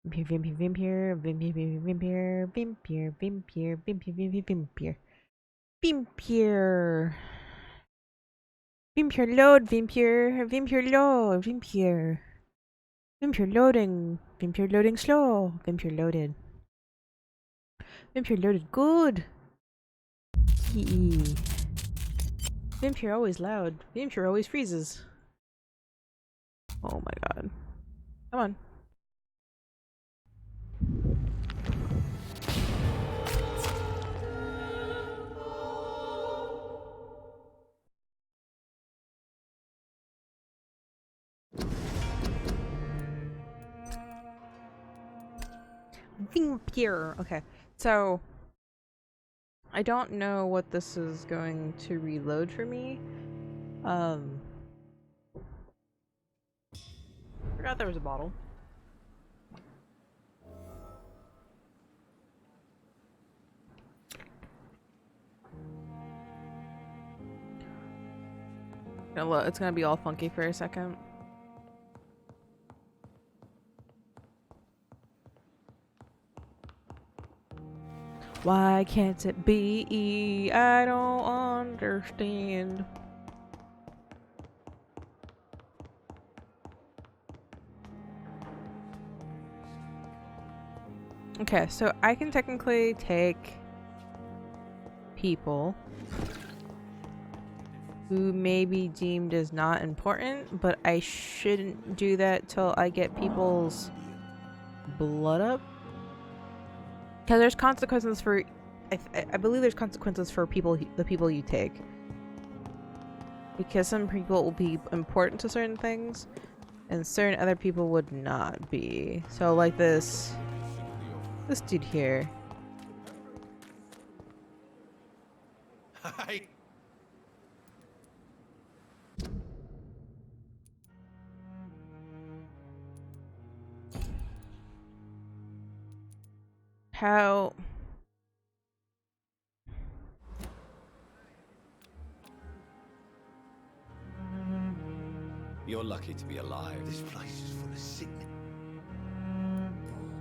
Vampyr, Vampyr, Vampyr, Vampyr, Vampyr, Vampyr, Vampyr, Vampyr, Vampyr, Vampyr load, Vampyr, Vampyr load, Vampyr, Vampyr loading, Vampyr loading slow, Vampyr loaded, Vampyr loaded good. Hee. Vampyr always loud, Vampyr always freezes. Oh my god. Come on. Vampyr. Okay, so I don't know what this is going to reload for me. Forgot there was a bottle. It's gonna be all funky for a second. Why can't it be? I don't understand. Okay, so I can technically take people who may be deemed as not important, but I shouldn't do that till I get people's blood up. Because there's consequences for, I believe there's consequences for the people you take. Because some people will be important to certain things, and certain other people would not be. So like this dude here. Hi. How? You're lucky to be alive. This place is full of sickness.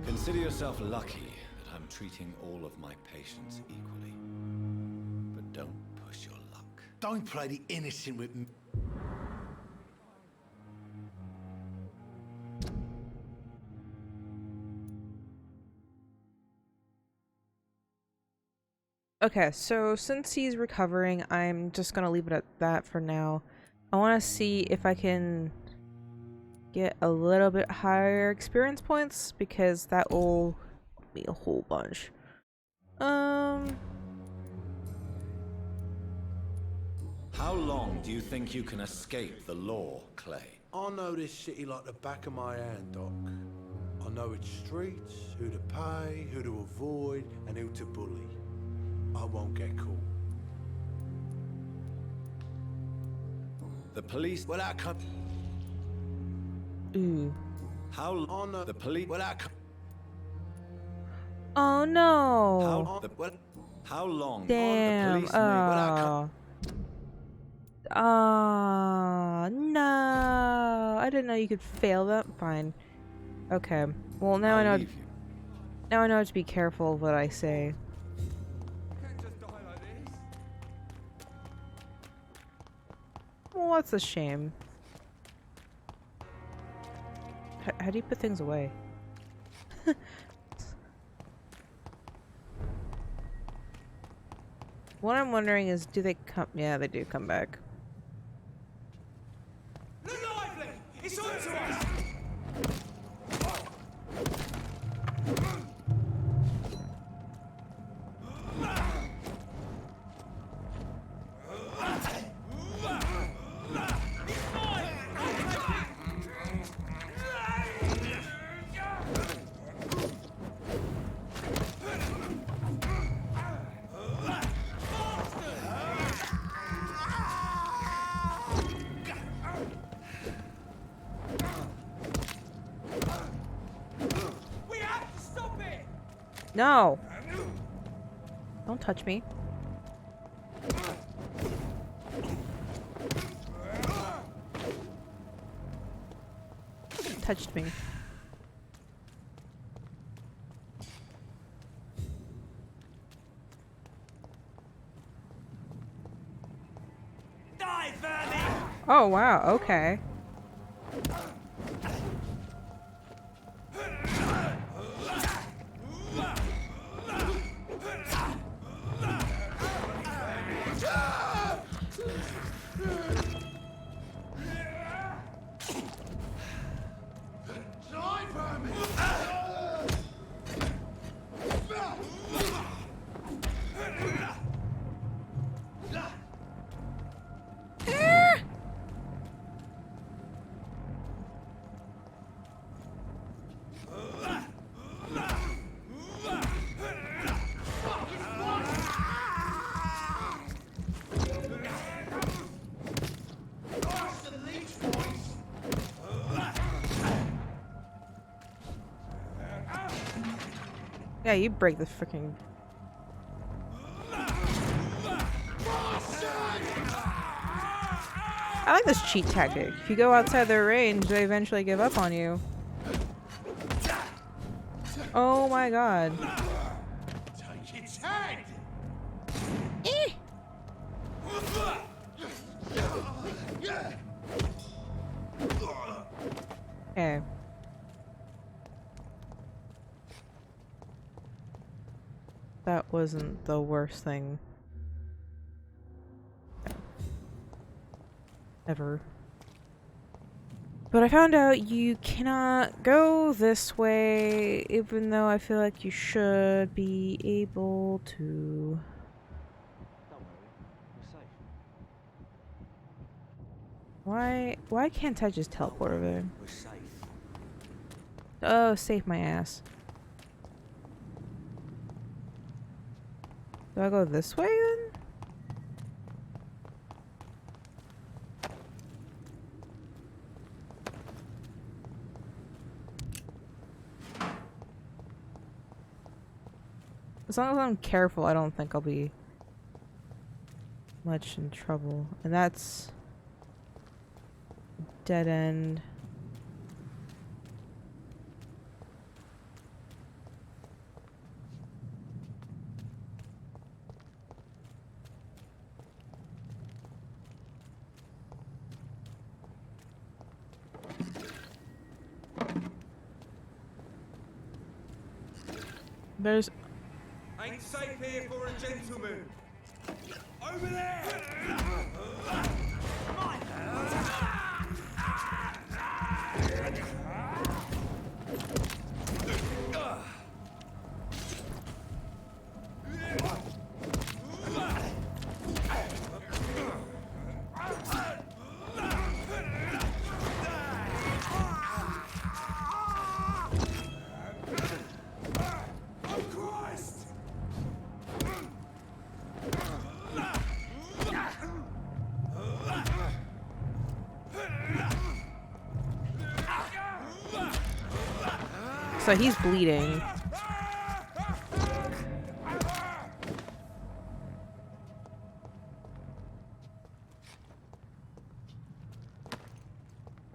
Consider yourself lucky that I'm treating all of my patients equally. But don't push your luck. Don't play the innocent with me. Okay, so since he's recovering, I'm just gonna leave it at that for now. I want to see if I can get a little bit higher experience points, because that will be a whole bunch. How long do you think you can escape the law, Clay? I know this city like the back of my hand, Doc. I know its streets, who to pay, who to avoid, and who to bully. I won't get caught. The police. Well, I can't. Ooh. How long? The police. Well, I can't. Oh no. How long? Damn. The police may. Oh. No. I didn't know you could fail that. Fine. Okay. Well, now I know. Now I know to be careful of what I say. Well, that's a shame. How do you put things away? What I'm wondering is, do they come? Yeah, they do come back. Lively! It's on to us! No! Don't touch me. Touched me. Oh wow, okay. Yeah, you break the freaking. I like this cheat tactic. If you go outside their range, they eventually give up on you. Oh my god. Take its head! Eh. Okay. That wasn't the worst thing ever. But I found out you cannot go this way, even though I feel like you should be able to. Don't worry, we're safe. Why can't I just teleport over there? We're safe. Oh, save my ass. Do I go this way then? As long as I'm careful, I don't think I'll be much in trouble. And that's dead end. There's Ain't safe here for a gentleman. Over there! so he's bleeding.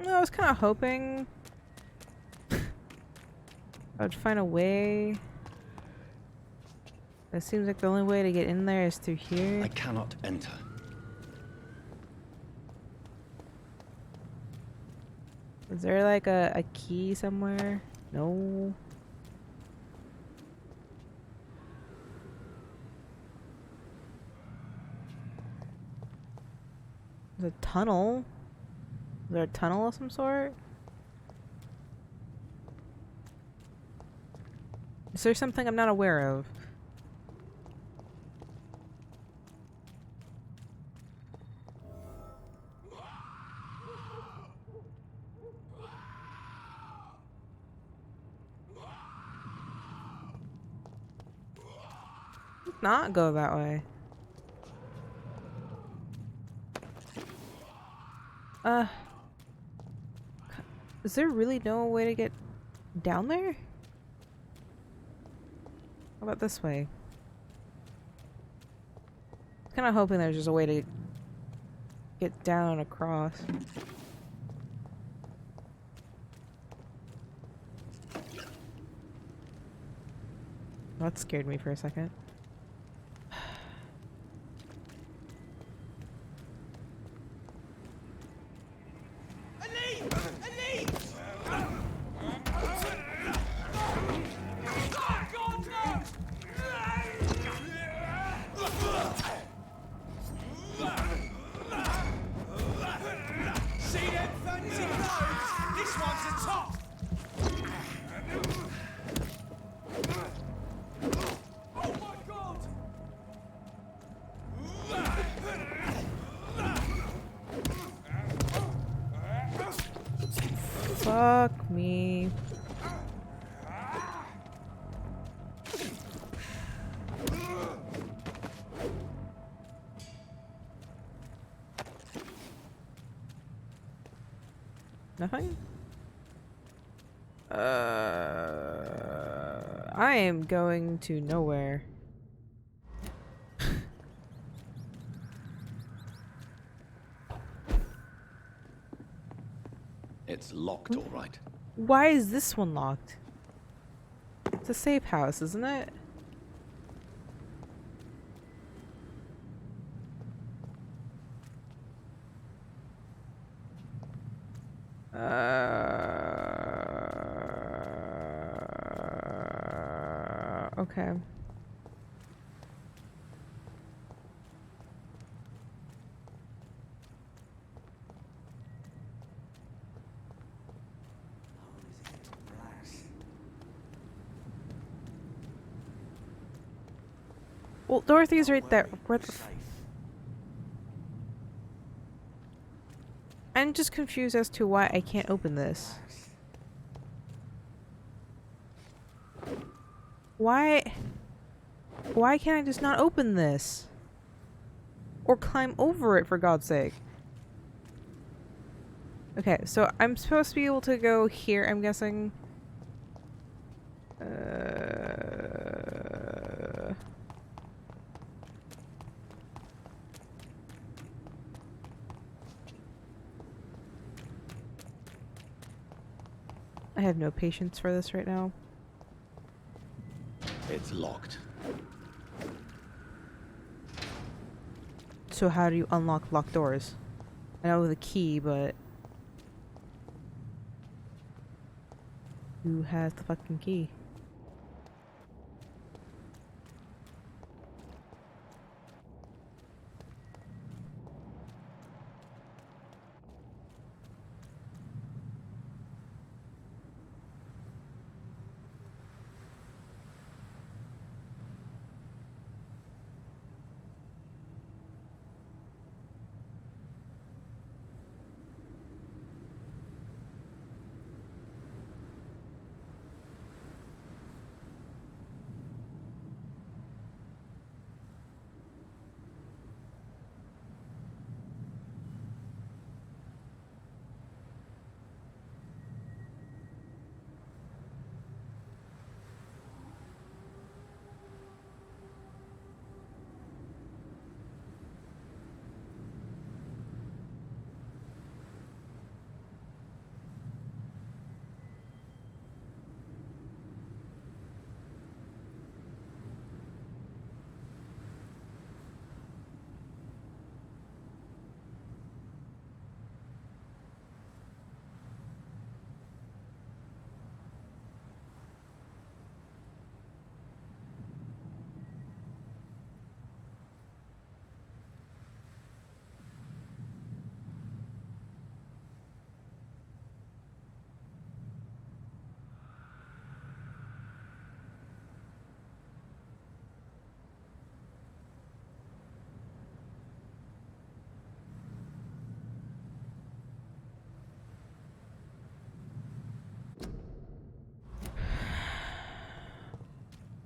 I was kind of hoping I'd find a way. It seems like the only way to get in there is through here. I cannot enter. Is there like a key somewhere? No. There's a tunnel. Is there a tunnel of some sort? Is there something I'm not aware of? Let's not go that way. Is there really no way to get down there? How about this way? Kind of hoping there's just a way to get down across. That scared me for a second. Nothing? I am going to nowhere. It's locked, all right. Why is this one locked? It's a safe house, isn't it? Okay. Well, Dorothy's right there. Where the f- I'm just confused as to why I can't open this. Why can't I just not open this? Or climb over it, for God's sake. Okay, so I'm supposed to be able to go here, I'm guessing. I have no patience for this right now. It's locked. So how do you unlock locked doors? I know the key, but who has the fucking key?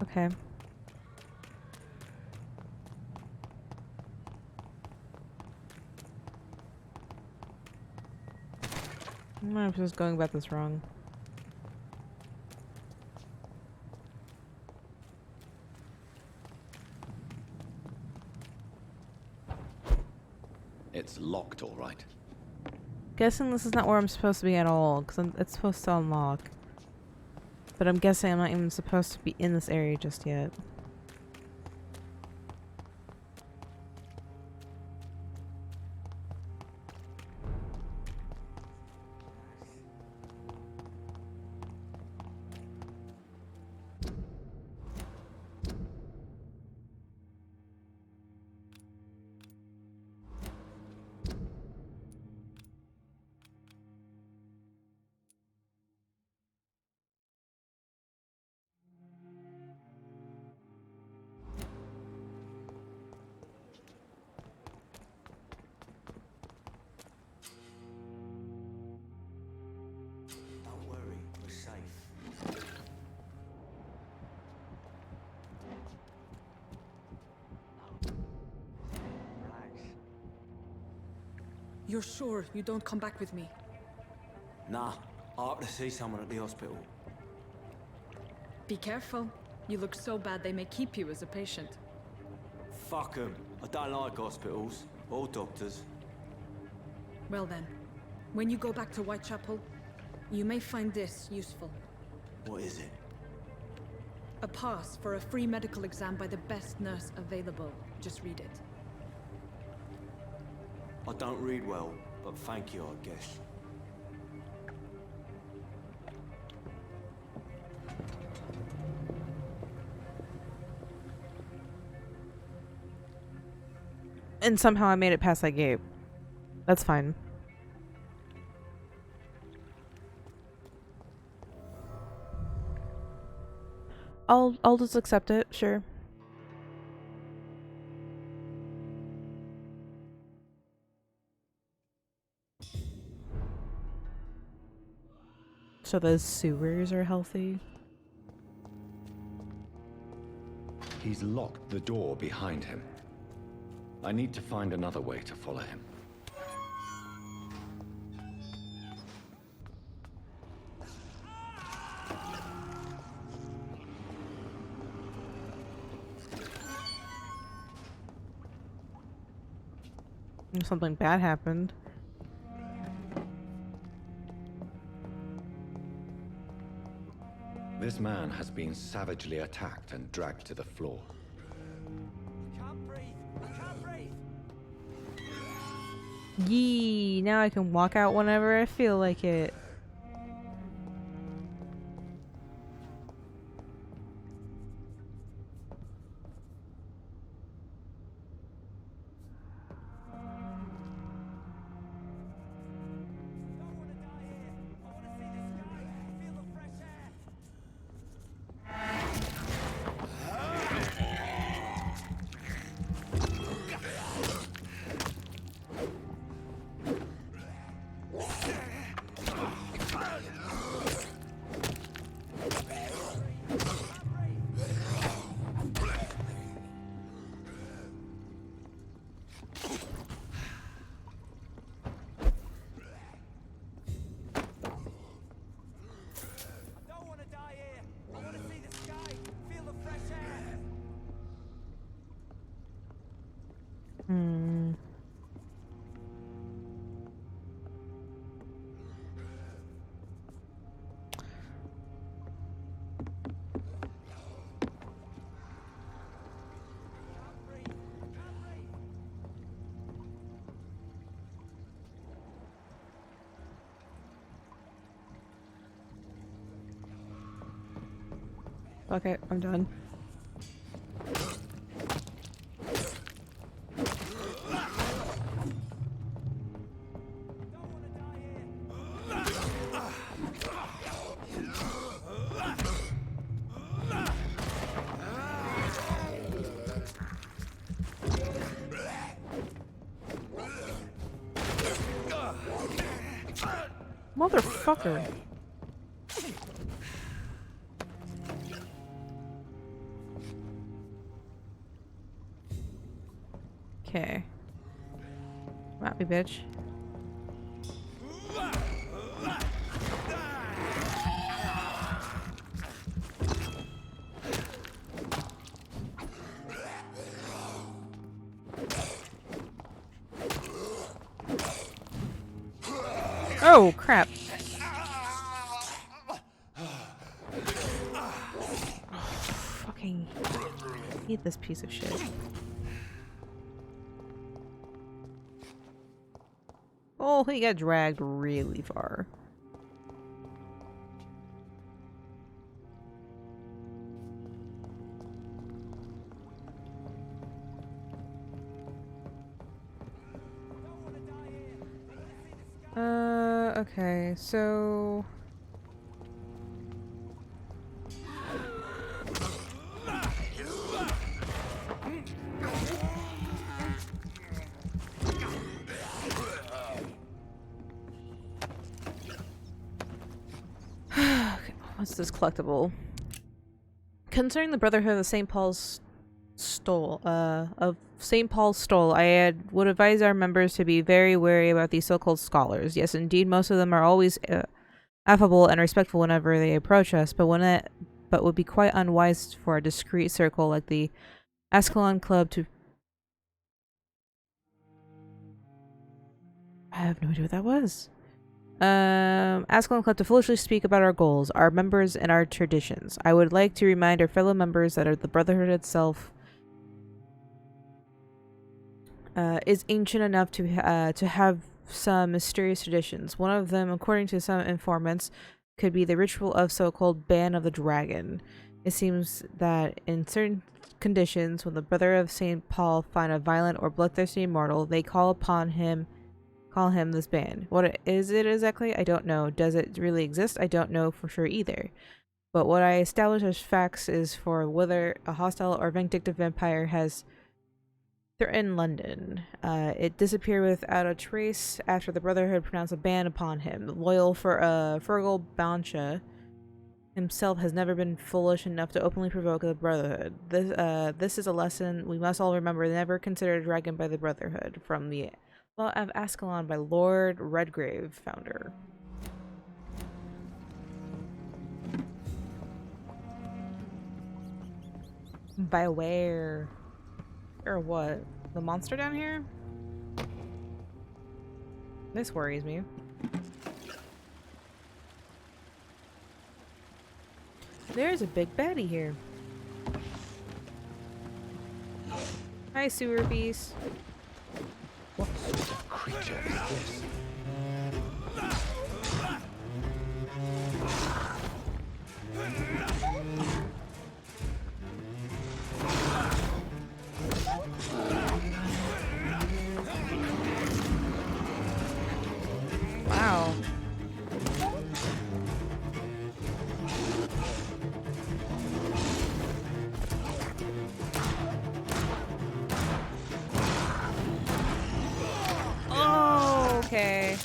Okay. I'm just going about this wrong. It's locked, all right. Guessing this is not where I'm supposed to be at all, because it's supposed to unlock. But I'm guessing I'm not even supposed to be in this area just yet. Don't worry, we're safe. Relax. You're sure you don't come back with me? Nah, I have to see someone at the hospital. Be careful. You look so bad they may keep you as a patient. Fuck 'em. I don't like hospitals. Or doctors. Well then, when you go back to Whitechapel, you may find this useful. What is it? A pass for a free medical exam by the best nurse available. Just read it. I don't read well, but thank you, I guess. And somehow I made it past that gate. That's fine. I'll just accept it, sure. So the sewers are healthy. He's locked the door behind him. I need to find another way to follow him. Something bad happened. This man has been savagely attacked and dragged to the floor. Can't breathe! Can't breathe! Yee! Now I can walk out whenever I feel like it. Hmm. Okay, I'm done. Motherfucker. Okay. Come at me, bitch. Oh, crap. Fucking hate this piece of shit. Oh, he got dragged really far. Okay, so... What's this collectible? Concerning the Brotherhood of St. Paul's Stole, would advise our members to be very wary about these so-called scholars. Yes, indeed, most of them are always affable and respectful whenever they approach us, but would be quite unwise for a discreet circle like the Ascalon Club to. I have no idea what that was. Ascalon Club to foolishly speak about our goals, our members, and our traditions. I would like to remind our fellow members that the Brotherhood itself is ancient enough to have some mysterious traditions. One of them, according to some informants, could be the ritual of so-called Ban of the Dragon. It seems that in certain conditions, when the Brother of St. Paul find a violent or bloodthirsty mortal, they call him this ban. What is it exactly? I don't know. Does it really exist? I don't know for sure either. But what I establish as facts is for whether a hostile or vindictive vampire has threatened London. It disappeared without a trace after the Brotherhood pronounced a ban upon him. Loyal for Fergal Bansha himself has never been foolish enough to openly provoke the Brotherhood. This is a lesson we must all remember. Never consider a dragon by the Brotherhood. From the Law of Ascalon by Lord Redgrave, founder. By where? Or what? The monster down here? This worries me. There's a big baddie here. Hi, sewer beast. What sort of creature is this? Wow. Oh, okay.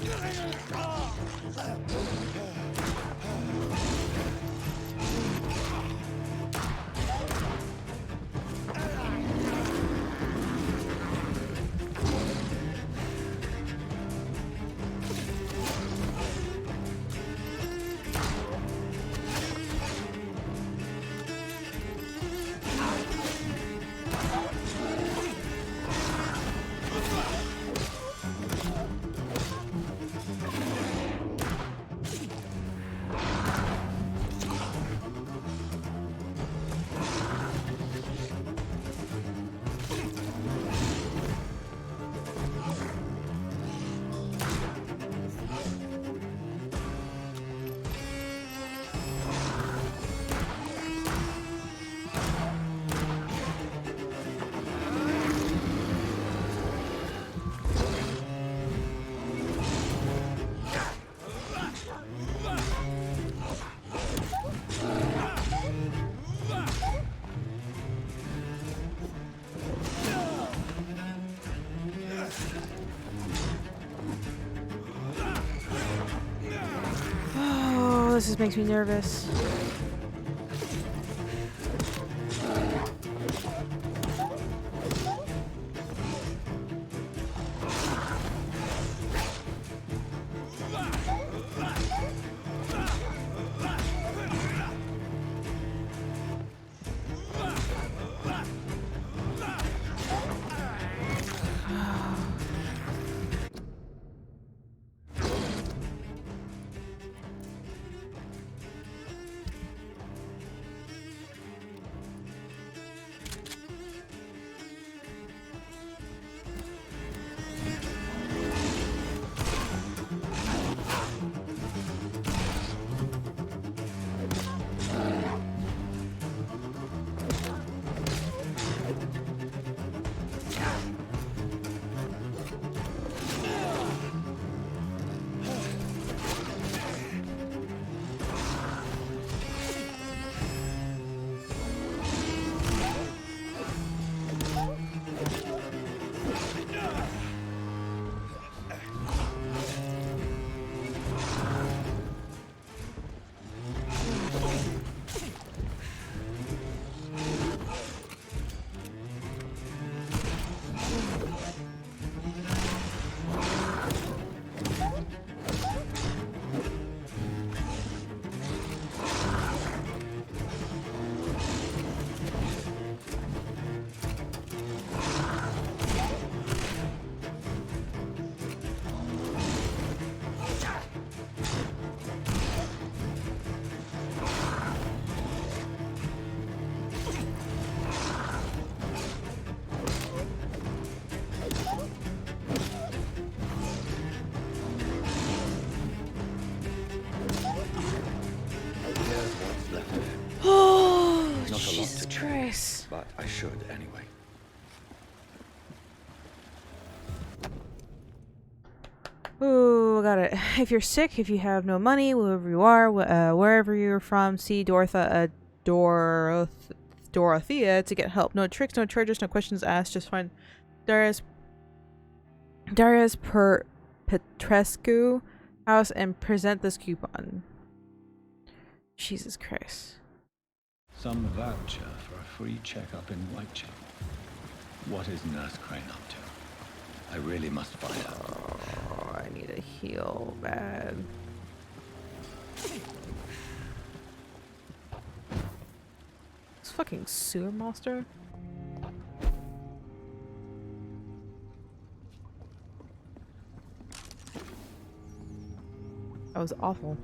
This just makes me nervous. but I should anyway. Ooh, got it. If you're sick, if you have no money, wherever you are, wherever you're from, see Dorothea to get help. No tricks, no charges, no questions asked. Just find Darius Petrescu house and present this coupon. Jesus Christ. Some voucher for a free checkup in Whitechapel. What is Nurse Crane up to? I really must find out. Oh, I need a heal bad. This fucking sewer monster. That was awful.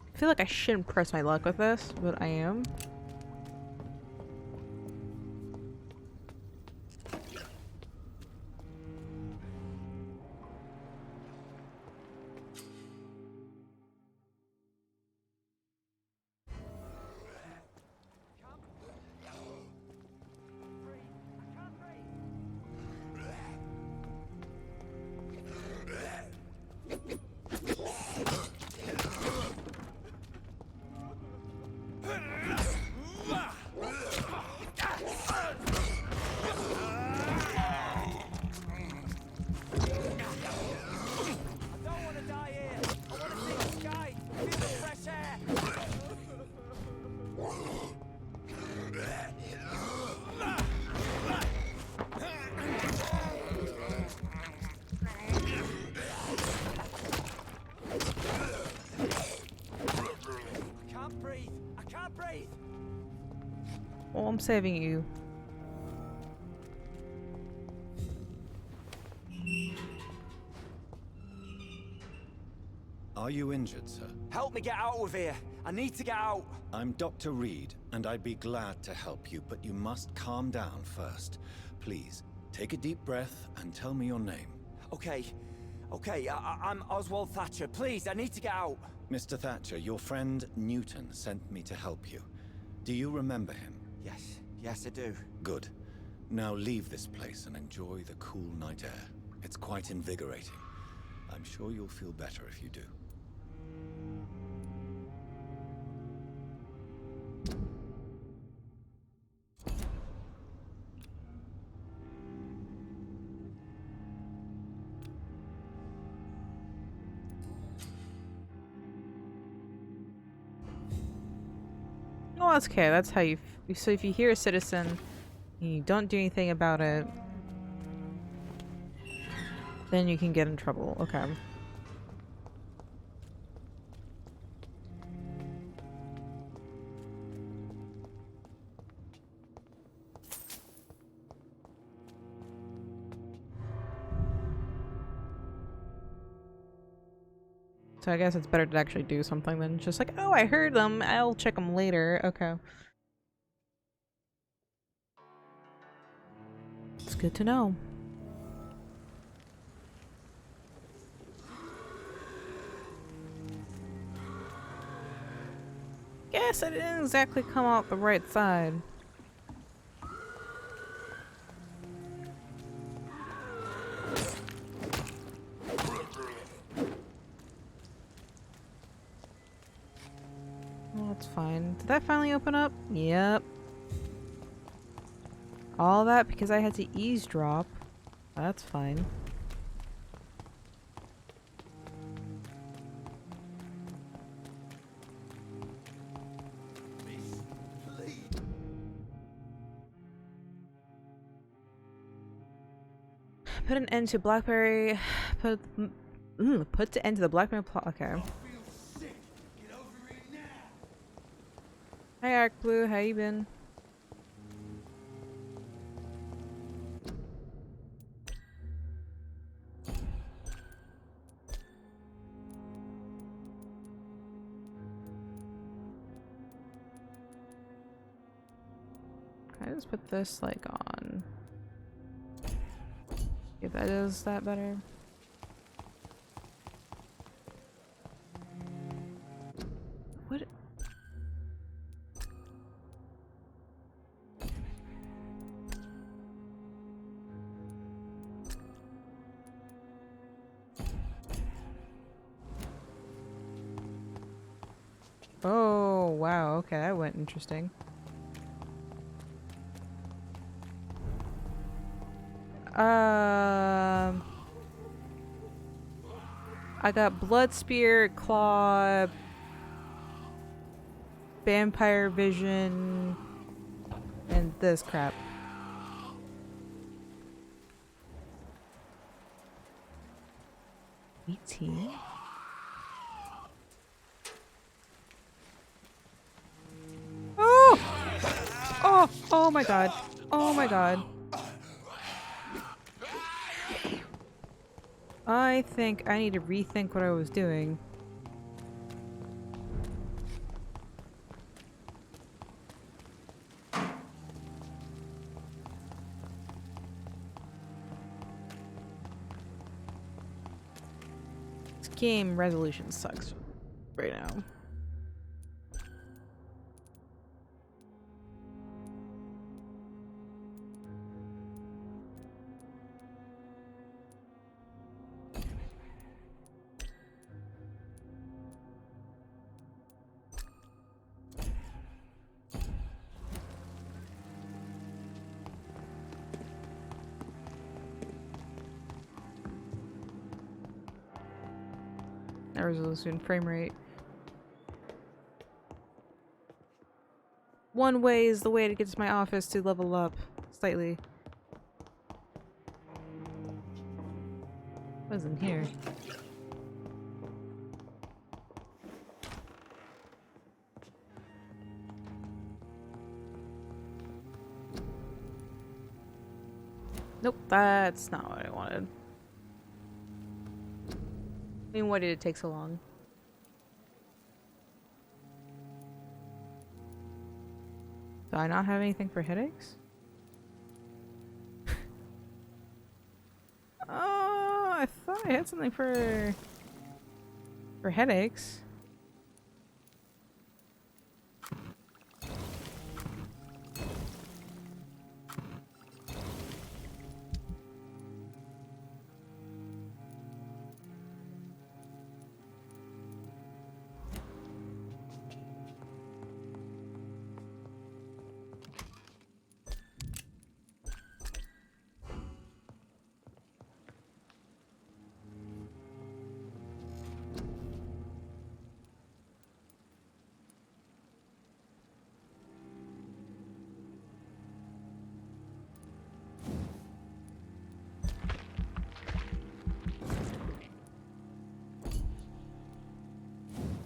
I feel like I shouldn't press my luck with this, but I am. Well, I'm saving you. Are you injured, sir? Help me get out of here. I need to get out. I'm Dr. Reed, and I'd be glad to help you, but you must calm down first. Please, take a deep breath and tell me your name. Okay. I'm Oswald Thatcher. Please, I need to get out. Mr. Thatcher, your friend Newton sent me to help you. Do you remember him? Yes, I do. Good. Now leave this place and enjoy the cool night air. It's quite invigorating. I'm sure you'll feel better if you do. Oh, that's okay. That's how you. So if you hear a citizen, you don't do anything about it, then you can get in trouble. Okay. So I guess it's better to actually do something than just like, oh, I heard them. I'll check them later. Okay. It's good to know. Guess I didn't exactly come out the right side. Well, that's fine. Did that finally open up? Yep. All that because I had to eavesdrop. That's fine. Put an end to Blackberry. Put to end to the Blackberry plot. Okay. Hi, Arc Blue. How you been? Can I just put this like on? If that does that better. What? Oh, wow. Okay, that went interesting. I got Blood Spear, Claw, Vampire Vision, and this crap. $18? Oh! Oh! Oh my god. Oh my god. I think I need to rethink what I was doing. This game resolution sucks right now. Resolution, frame rate. One way is the way to get to my office to level up slightly. What's in here? Nope, that's not what I wanted. I mean, why did it take so long? Do I not have anything for headaches? Oh, I thought I had something for headaches.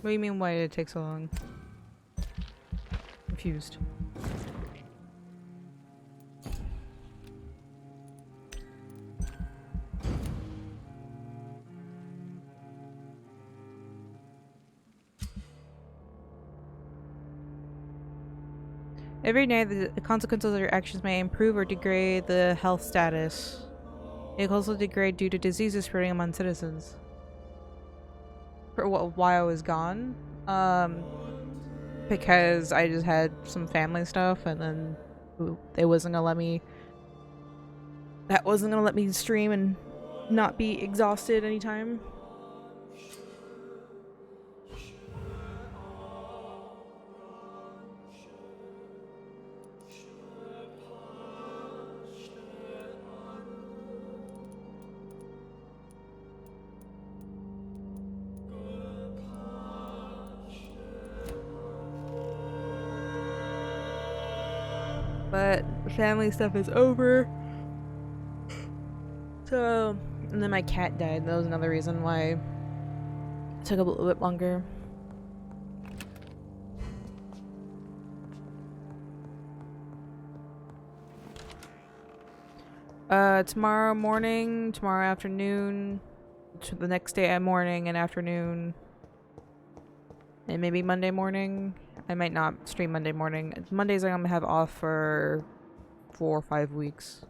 What do you mean, why did it take so long? Confused. Every night, the consequences of your actions may improve or degrade the health status. It can also degrade due to diseases spreading among citizens. For while I was gone, because I just had some family stuff, and then it wasn't gonna let me. That wasn't gonna let me stream and not be exhausted anytime. But family stuff is over. So, and then my cat died. That was another reason why it took a little bit longer. Tomorrow morning, tomorrow afternoon, the next day at morning and afternoon, and maybe Monday morning. I might not stream Monday morning. Mondays I'm gonna have off for 4 or 5 weeks.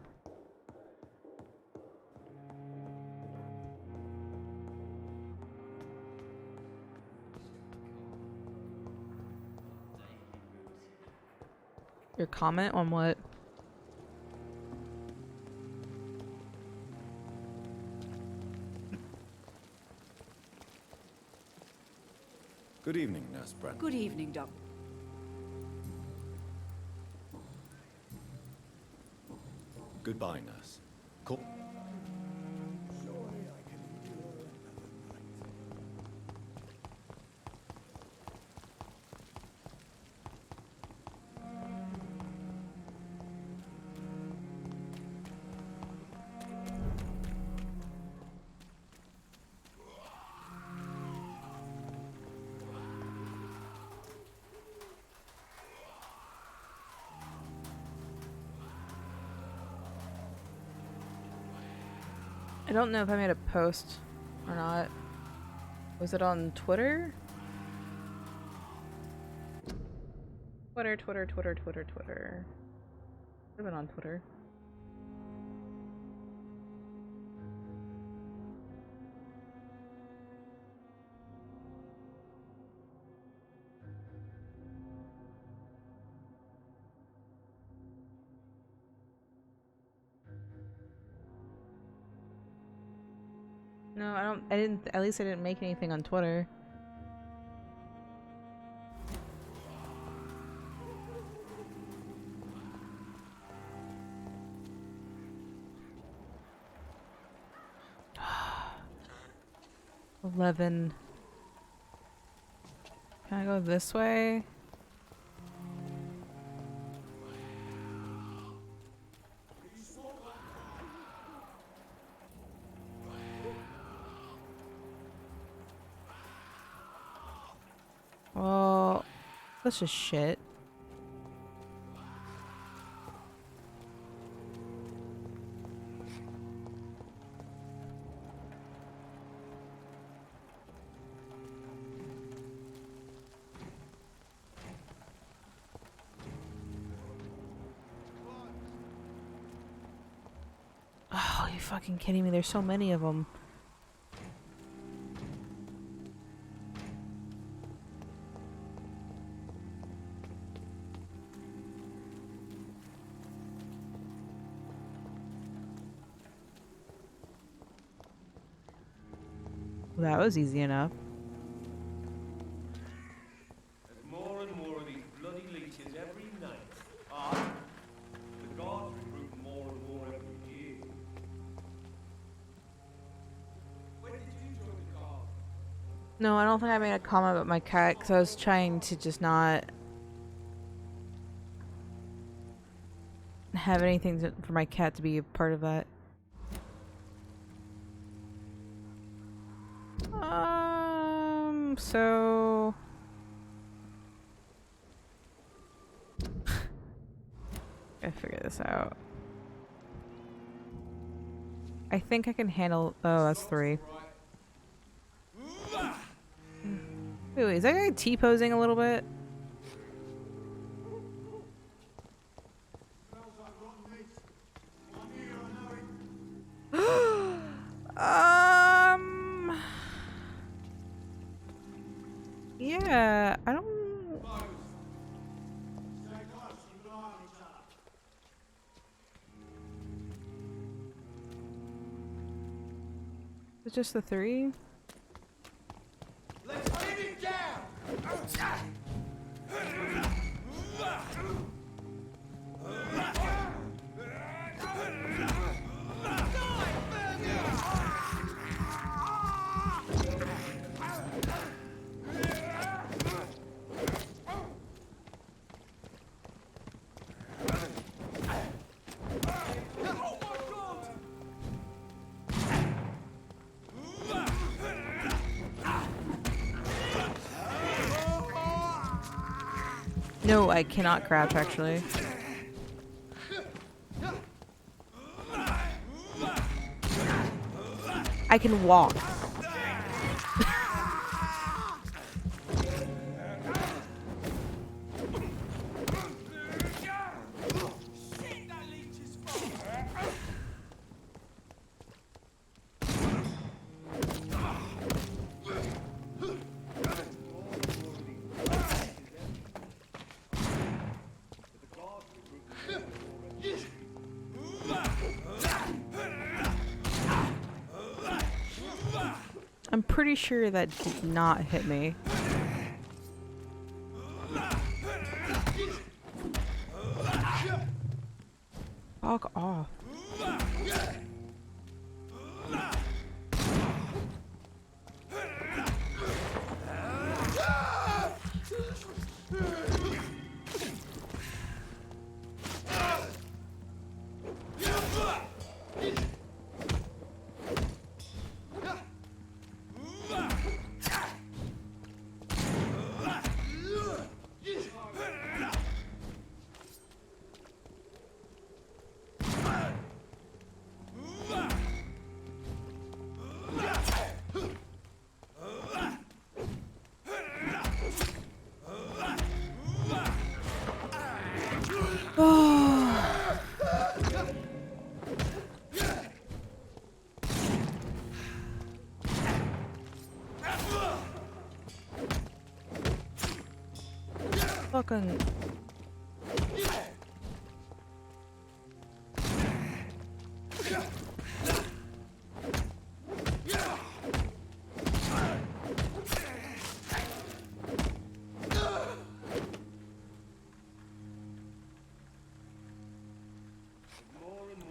Your comment on what? Good evening, Nurse Brent. Good evening, Doc. Goodbye, Nurse. Cool. I don't know if I made a post or not. Was it on Twitter? Twitter. Could have been on Twitter. No, I didn't, at least I didn't make anything on Twitter. $11. Can I go this way? Well, that's just shit. Oh, are you fucking kidding me? There's so many of them. Well, that was easy enough. There's more and more of these bloody leeches every night. Ah, the guards recruit more and more every year. When did you join the guard? No, I don't think I made a comment about my cat because I was trying to just not have anything for my cat to be a part of that. So gotta figure this out. I think I can handle. Oh, that's 3. Wait, is that guy T-posing a little bit? Yeah, I don't. It's just the 3. Let's get it down! No, I cannot crouch actually. I can walk. I'm pretty sure that did not hit me. Fuck off. Fucking.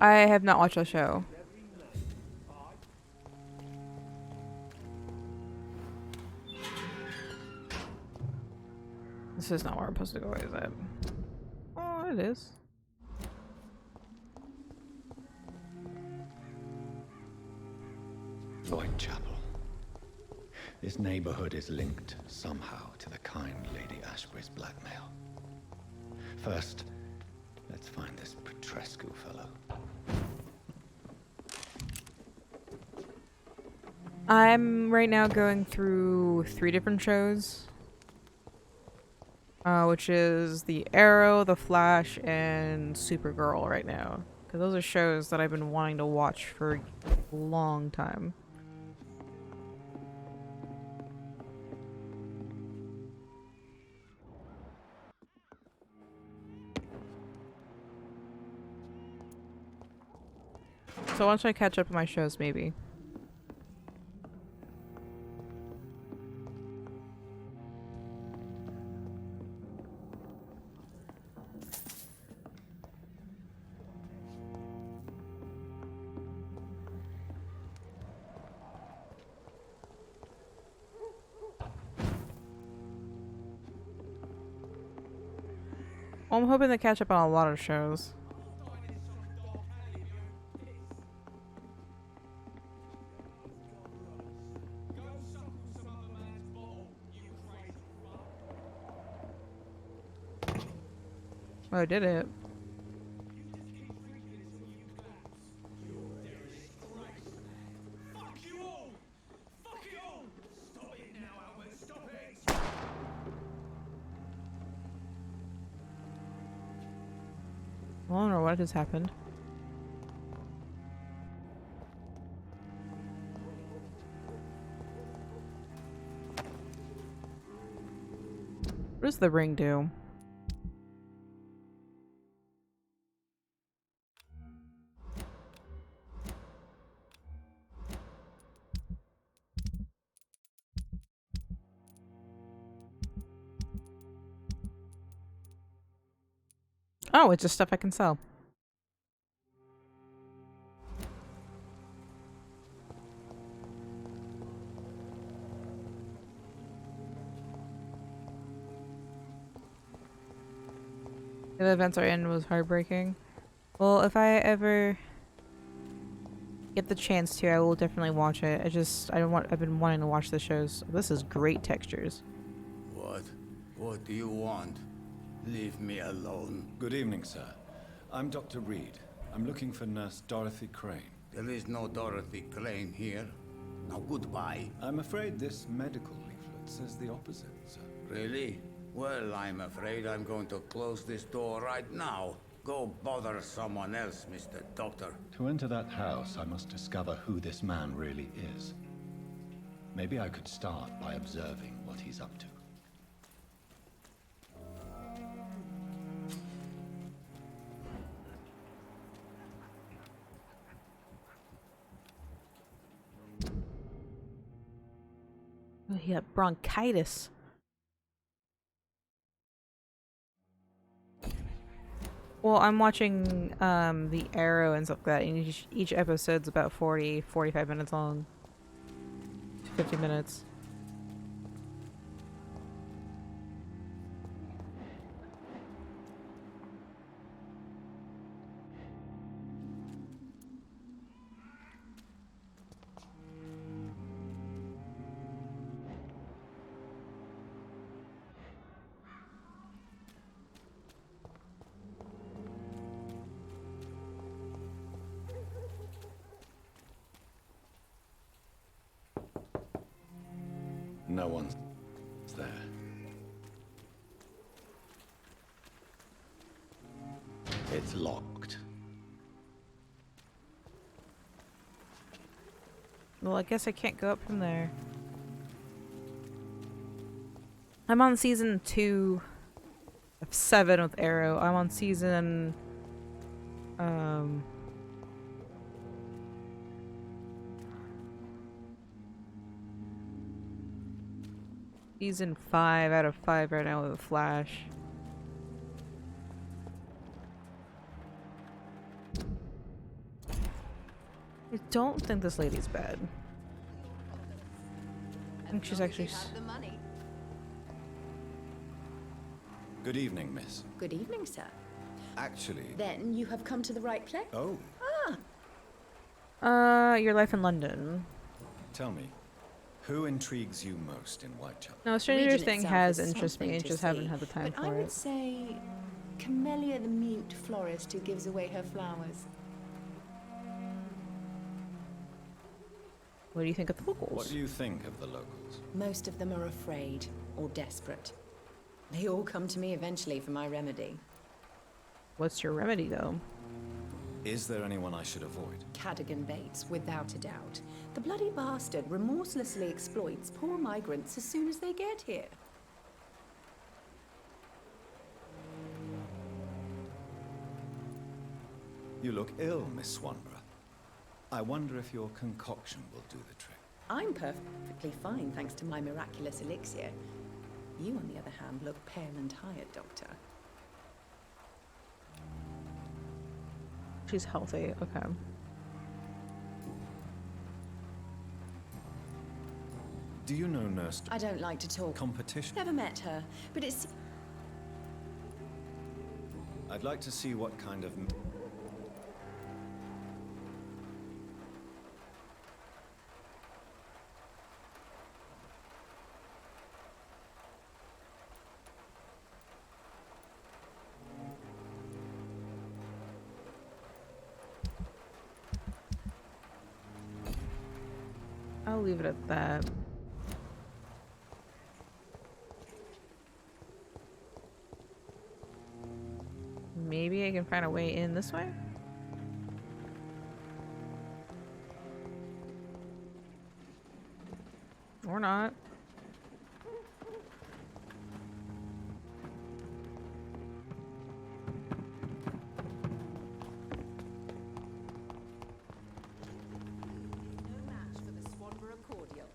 I have not watched the show. This is not where I'm supposed to go, is it? Oh, it is. Whitechapel. This neighborhood is linked somehow to the kind Lady Ashbury's blackmail. First, let's find this Petrescu fellow. I'm right now going through 3 different shows. Which is The Arrow, The Flash, and Supergirl right now. Because those are shows that I've been wanting to watch for a long time. So once I catch up on my shows, maybe. Well, I'm hoping to catch up on a lot of shows. Oh, I did it. I don't know what just happened. What does the ring do? Oh, it's just stuff I can sell. The events are in was heartbreaking. Well, if I ever get the chance to, I will definitely watch it. I've been wanting to watch the shows. This is great textures. What? What do you want? Leave me alone. Good evening, sir. I'm Dr. Reed. I'm looking for Nurse Dorothy Crane. There is no Dorothy Crane here. Now goodbye. I'm afraid this medical leaflet says the opposite, sir. Really? Well, I'm afraid I'm going to close this door right now. Go bother someone else, Mr. Doctor. To enter that house, I must discover who this man really is. Maybe I could start by observing what he's up to. he got bronchitis. Well, I'm watching The Arrow and stuff like that, and each episode's about 45 minutes long. 50 minutes. No one's there. It's locked. Well, I guess I can't go up from there. I'm on season 2 of 7 with Arrow. I'm on season season 5 out of 5 right now with Flash. I don't think this lady's bad. I think she's actually Good evening, miss. Good evening, sir. Actually... Then you have come to the right place. Oh, Your Life in London. tell me, who intrigues you most in Whitechapel? No, Stranger Region Things itself has is interested me. I something to just haven't see, had the time but I for would it. say Camellia the mute florist who gives away her flowers. What do you think of the locals? What do you think of the locals? Most of them are afraid or desperate. They all come to me eventually for my remedy. What's your remedy, though? Is there anyone I should avoid? Cadogan Bates, without a doubt. The bloody bastard remorselessly exploits poor migrants as soon as they get here. You look ill, Miss Swanborough. I wonder if your concoction will do the trick. I'm perfectly fine thanks to my miraculous elixir. You, on the other hand, look pale and tired, Doctor. She's healthy. Okay. Do you know Nurse I don't like to talk. competition? Never met her, but it's... I'd like to see what kind of... I'll leave it at that. Maybe I can find a way in this way? Or not. No match for the Swanborough cordial.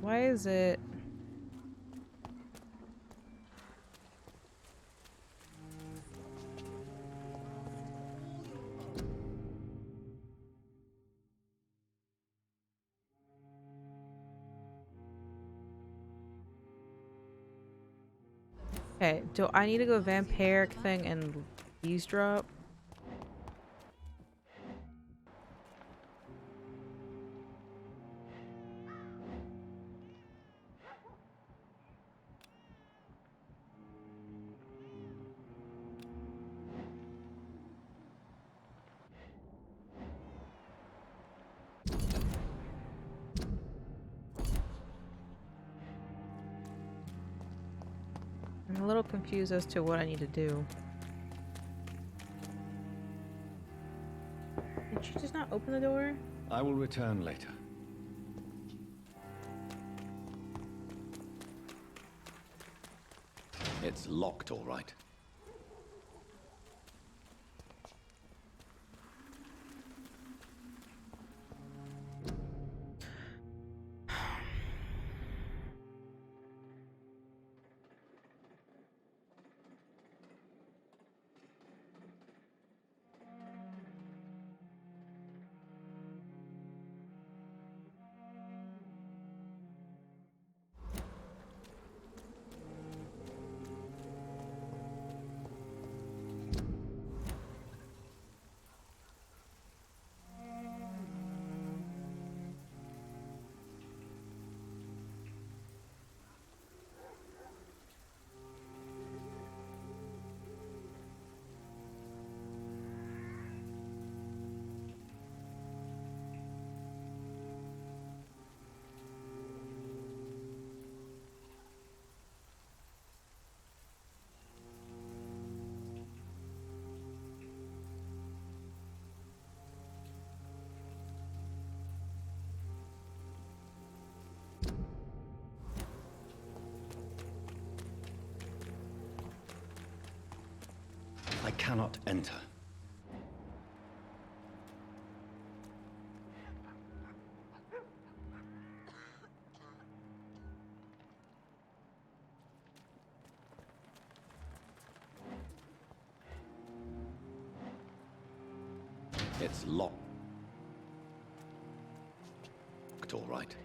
Why is it... Okay, do I need to go vampiric thing and eavesdrop? I'm a little confused as to what I need to do. Did she just not open the door? I will return later. It's locked, all right. cannot enter. It's locked. All right.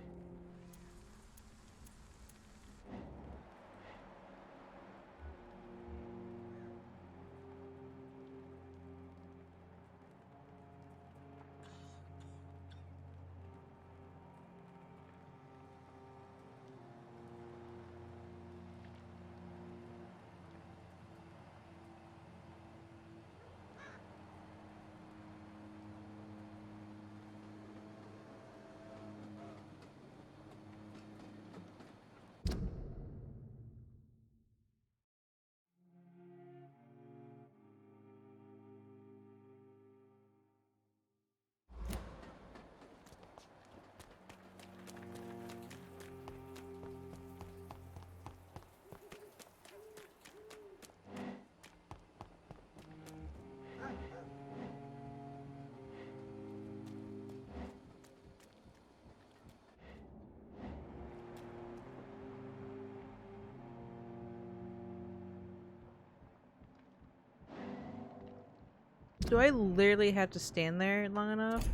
Do I literally have to stand there long enough?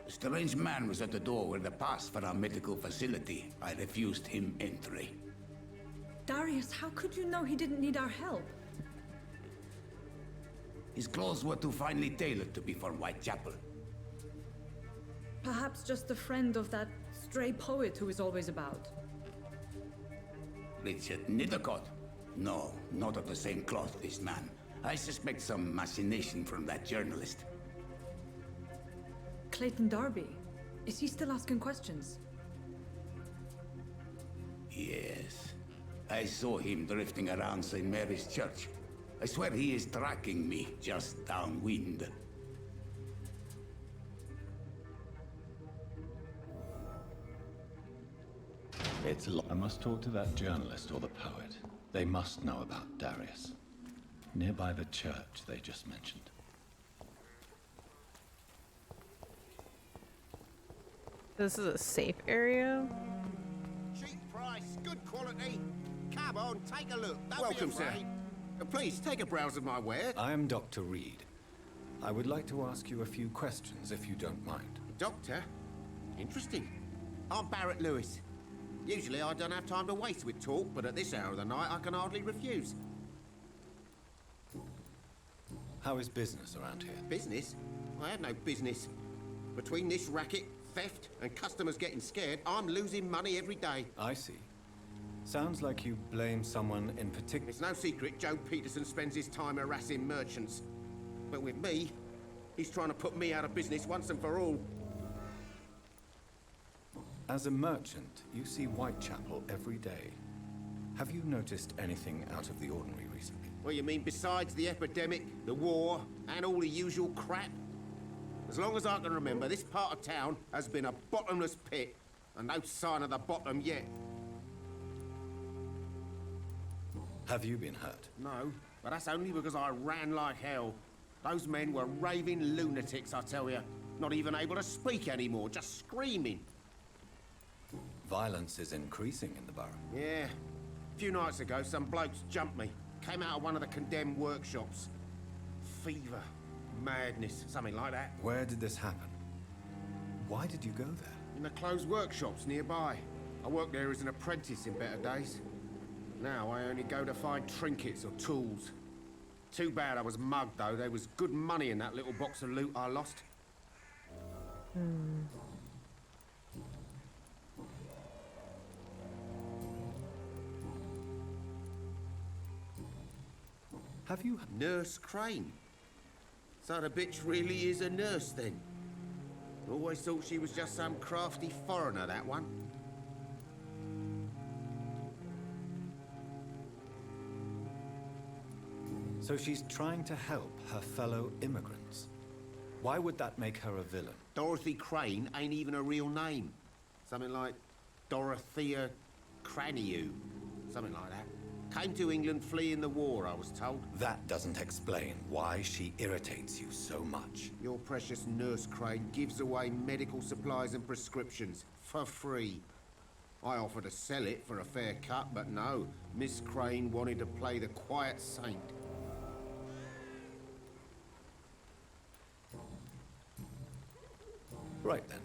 A strange man was at the door with a pass for our medical facility. I refused him entry. Darius, how could you know he didn't need our help? His clothes were too finely tailored to be for Whitechapel. Perhaps just a friend of that stray poet who is always about. Richard Nithercott? No, not of the same cloth, this man. I suspect some machination from that journalist. Clayton Darby. Is he still asking questions? Yes. I saw him drifting around St. Mary's Church. I swear he is tracking me just downwind. I must talk to that journalist or the poet. They must know about Darius. Nearby the church they just mentioned. This is a safe area? Cheap price, good quality. Come on, take a look. Don't Welcome, be sir. afraid. Please, take a browse of my ware. I am Dr. Reed. I would like to ask you a few questions, if you don't mind. Doctor? Interesting. I'm Barrett Lewis. Usually I don't have time to waste with talk, but at this hour of the night I can hardly refuse. How is business around here? Business? I had no business. Between this racket, theft, and customers getting scared, I'm losing money every day. I see. Sounds like you blame someone in particular. It's no secret Joe Peterson spends his time harassing merchants. But with me, he's trying to put me out of business once and for all. As a merchant, you see Whitechapel every day. Have you noticed anything out of the ordinary recently? What you mean besides the epidemic, the war, and all the usual crap? As long as I can remember, this part of town has been a bottomless pit, and no sign of the bottom yet. Have you been hurt? No, but that's only because I ran like hell. Those men were raving lunatics, I tell you. Not even able to speak anymore, just screaming. Violence is increasing in the borough. Yeah. A few nights ago, some blokes jumped me. Came out of one of the condemned workshops. Fever, madness, something like that. Where did this happen? Why did you go there? In the closed workshops nearby. I worked there as an apprentice in better days. Now I only go to find trinkets or tools. Too bad I was mugged, though. There was good money in that little box of loot I lost. Have you... Nurse Crane. So the bitch really is a nurse, then? Always thought she was just some crafty foreigner, that one. So she's trying to help her fellow immigrants? Why would that make her a villain? Dorothy Crane ain't even a real name. Something like Dorothea Craniu. Something like that. Came to England fleeing the war, I was told. That doesn't explain why she irritates you so much. Your precious nurse Crane gives away medical supplies and prescriptions for free. I offered to sell it for a fair cut, but no. Miss Crane wanted to play the quiet saint. Right then.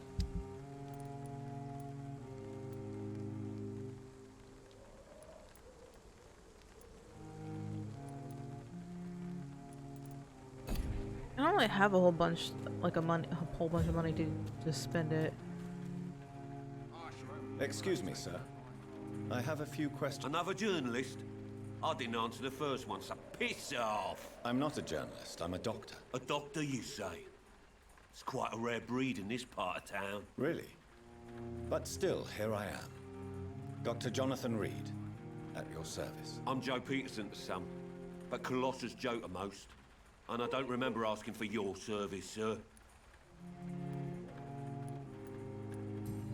I don't really have a whole bunch, like a whole bunch of money to spend it. Excuse me, sir. I have a few questions. Another journalist? I didn't answer the first one, so piss off! I'm not a journalist, I'm a doctor. A doctor, you say? It's quite a rare breed in this part of town. Really? But still, here I am. Dr. Jonathan Reed, at your service. I'm Joe Peterson to some, but Colossus Joe to most. And I don't remember asking for your service, sir.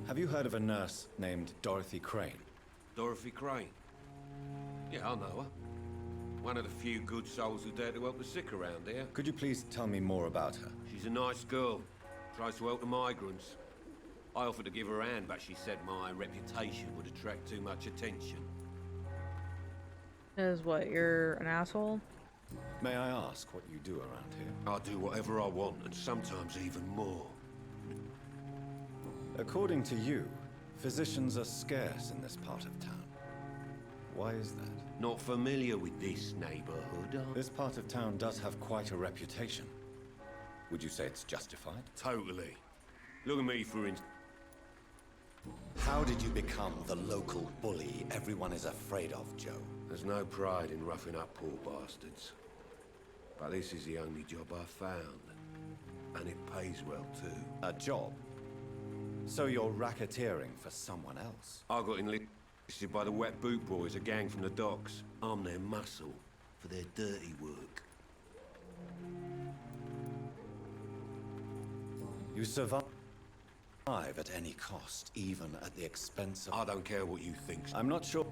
Have you heard of a nurse named Dorothy Crane? Dorothy Crane? Yeah, I know her. One of the few good souls who dare to help the sick around here. Could you please tell me more about her? She's a nice girl. Tries to help the migrants. I offered to give her a hand, but she said my reputation would attract too much attention. Is what, you're an asshole? May I ask what you do around here? I do whatever I want, and sometimes even more. According to you, physicians are scarce in this part of town. Why is that? Not familiar with this neighborhood, This part of town does have quite a reputation. Would you say it's justified? Totally. Look at me, for instance. How did you become the local bully everyone is afraid of, Joe? There's no pride in roughing up poor bastards. But this is the only job I've found. And it pays well, too. A job? So you're racketeering for someone else? I got enlisted by the Wet Boot Boys, a gang from the docks. I'm their muscle for their dirty work. You survive at any cost, even at the expense of... I don't care what you think. I'm not sure...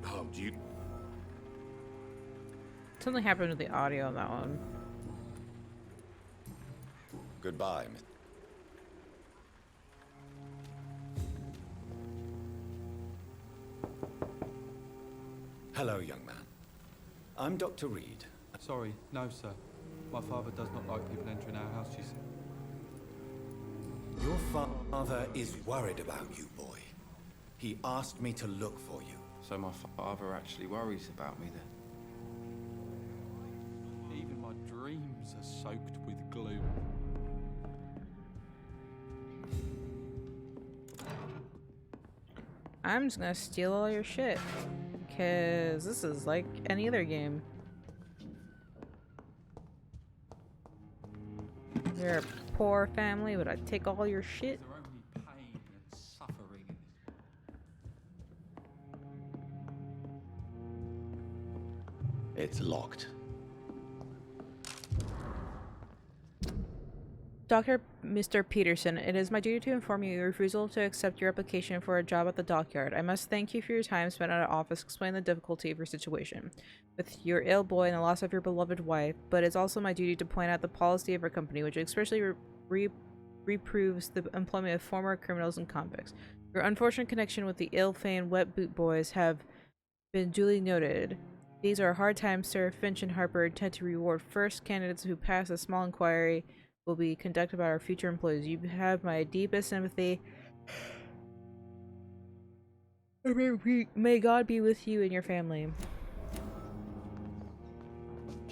Oh, do you... Something happened with the audio on that one. Goodbye, Miss... Hello, young man. I'm Dr. Reed. Sorry, no, sir. My father does not like people entering our house, you see. Your father is worried about you, boy. He asked me to look for you. So my father actually worries about me then? Even my dreams are soaked with gloom. I'm just gonna steal all your shit. Because this is like any other game. You're a poor family, but I take all your shit. There only pain and suffering in this. It's locked. Mr. Peterson, it is my duty to inform you your refusal to accept your application for a job at the dockyard. I must thank you for your time spent at our office explaining the difficulty of your situation with your ill boy and the loss of your beloved wife, but it's also my duty to point out the policy of our company, which especially reproves the employment of former criminals and convicts. Your unfortunate connection with the ill-famed Wet Boot Boys have been duly noted. These are hard times, sir. Finch and Harper intend to reward first candidates who pass a small inquiry will be conducted by our future employees. You have my deepest sympathy. May God be with you and your family.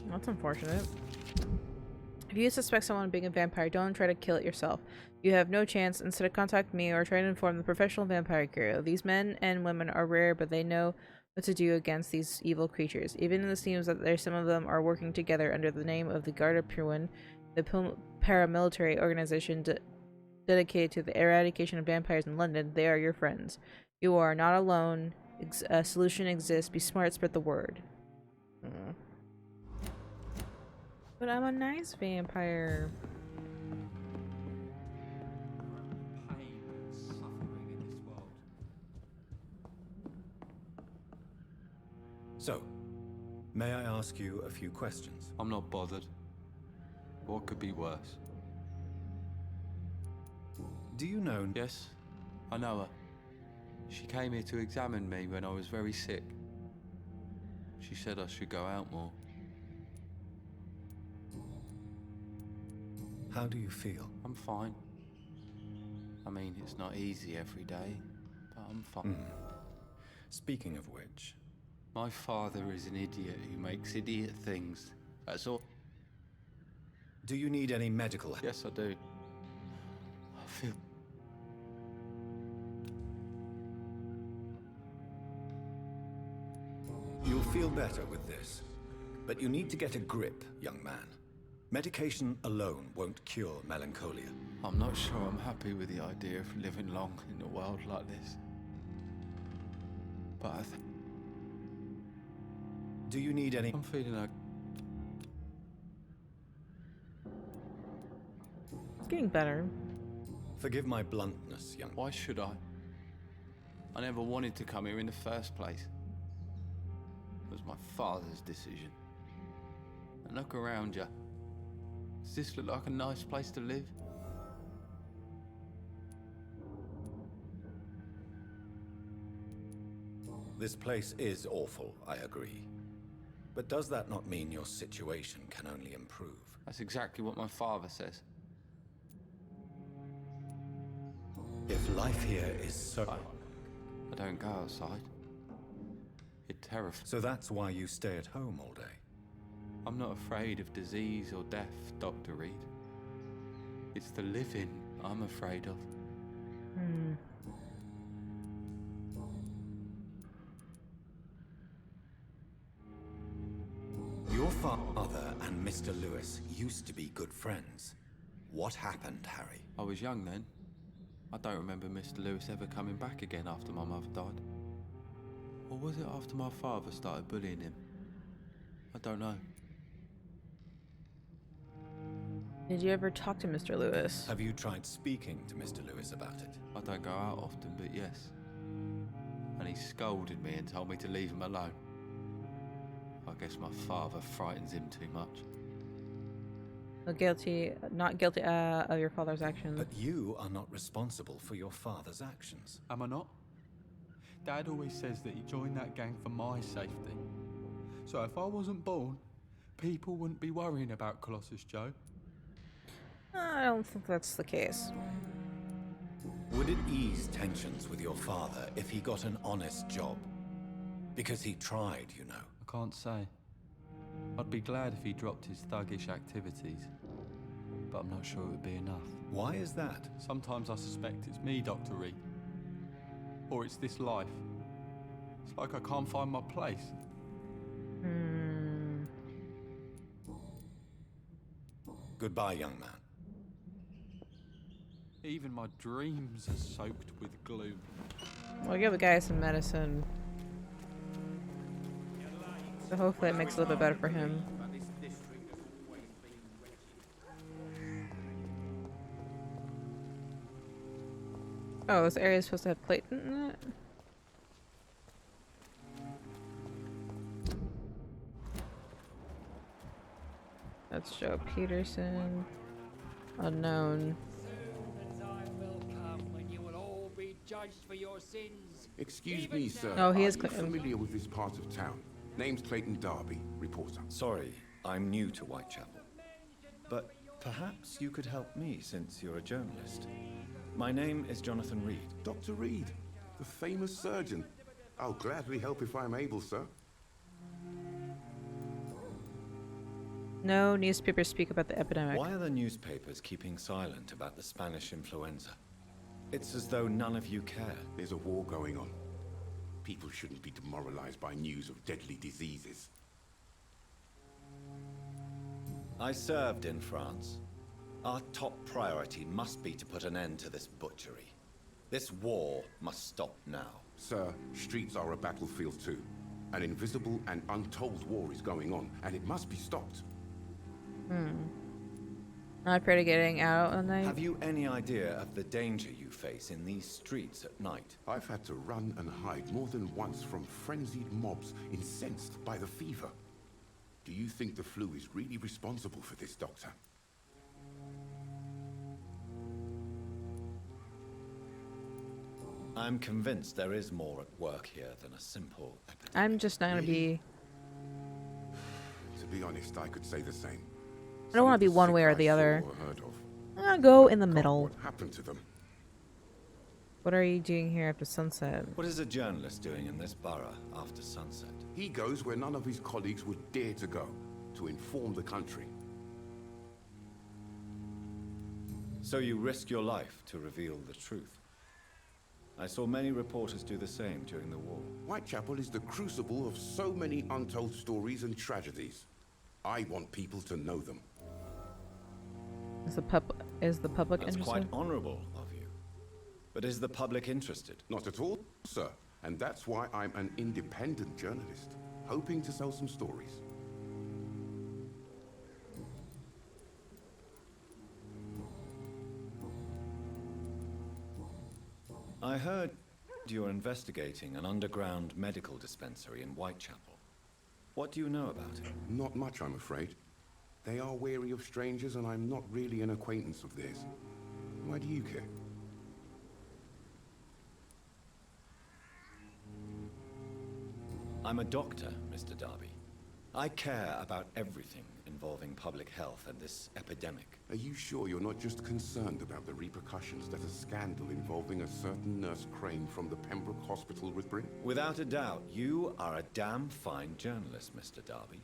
That's unfortunate. If you suspect someone being a vampire, don't try to kill it yourself. You have no chance. Instead, contact me or try to inform the professional vampire crew. These men and women are rare, but they know what to do against these evil creatures. Even it seems that there's some of them are working together under the name of the Garda Pruin, the paramilitary organization dedicated to the eradication of vampires in London. They are your friends. You are not alone. A solution exists. Be smart, spread the word. But I'm a nice vampire. So, may I ask you a few questions? I'm not bothered. What could be worse? Do you know... Yes, I know her. She came here to examine me when I was very sick. She said I should go out more. How do you feel? I'm fine. I mean, it's not easy every day, but I'm fine. Speaking of which... My father is an idiot who makes idiot things. That's all. Do you need any medical help? Yes, I do. I feel... You'll feel better with this. But you need to get a grip, young man. Medication alone won't cure melancholia. I'm not sure I'm happy with the idea of living long in a world like this. But I think... Do you need any... I'm feeling like... It's getting better. Forgive my bluntness, young... Why should I? I never wanted to come here in the first place. It was my father's decision. And look around you. Does this look like a nice place to live? This place is awful, I agree. But does that not mean your situation can only improve? That's exactly what my father says. If life here is so... I don't go outside. It terrifies. So that's why you stay at home all day? I'm not afraid of disease or death, Dr. Reed. It's the living I'm afraid of. Your father and Mr. Lewis used to be good friends. What happened, Harry? I was young then. I don't remember Mr. Lewis ever coming back again after my mother died. Or was it after my father started bullying him? I don't know. Did you ever talk to Mr. Lewis? Have you tried speaking to Mr. Lewis about it? I don't go out often, but yes. And he scolded me and told me to leave him alone. I guess my father frightens him too much. Not guilty of your father's actions. But you are not responsible for your father's actions. Am I not? Dad always says that he joined that gang for my safety. So if I wasn't born, people wouldn't be worrying about Colossus Joe. I don't think that's the case. Would it ease tensions with your father if he got an honest job? Because he tried, you know. I can't say. I'd be glad if he dropped his thuggish activities, but I'm not sure it would be enough. Why is that? Sometimes I suspect it's me, Dr. Reed. Or it's this life. It's like I can't find my place. Goodbye, young man. Even my dreams are soaked with gloom. We'll give the guy some medicine. So hopefully it makes it a little bit better for him. Oh, this area is supposed to have Clayton in it? That's Joe Peterson. Unknown. Excuse me, sir. Oh, he is Are you Clayton. familiar with this part of town? Name's Clayton Darby, reporter. Sorry, I'm new to Whitechapel. But perhaps you could help me since you're a journalist. My name is Jonathan Reed. Dr. Reed, the famous surgeon. I'll gladly help if I'm able, sir. No newspapers speak about the epidemic. Why are the newspapers keeping silent about the Spanish influenza? It's as though none of you care. There's a war going on. People shouldn't be demoralized by news of deadly diseases. I served in France. Our top priority must be to put an end to this butchery. This war must stop now. Sir, streets are a battlefield too. An invisible and untold war is going on, and it must be stopped. Not afraid of getting out at night. Have you any idea of the danger you face in these streets at night? I've had to run and hide more than once from frenzied mobs incensed by the fever. Do you think the flu is really responsible for this, Doctor? I'm convinced there is more at work here than a simple epidemic. I'm just not gonna be. To be honest, I could say the same. I don't want to be one way or the other. I'm gonna go in the middle. What happened to them? What are you doing here after sunset? What is a journalist doing in this borough after sunset? He goes where none of his colleagues would dare to go, to inform the country. So you risk your life to reveal the truth. I saw many reporters do the same during the war. Whitechapel is the crucible of so many untold stories and tragedies. I want people to know them. Is the public That's interested? quite honorable of you. But is the public interested? Not at all, sir. And that's why I'm an independent journalist, hoping to sell some stories. I heard you're investigating an underground medical dispensary in Whitechapel. What do you know about it? Not much, I'm afraid. They are wary of strangers, and I'm not really an acquaintance of theirs. Why do you care? I'm a doctor, Mr. Darby. I care about everything involving public health and this epidemic. Are you sure you're not just concerned about the repercussions that a scandal involving a certain Nurse Crane from the Pembroke Hospital would bring? Without a doubt, you are a damn fine journalist, Mr. Darby.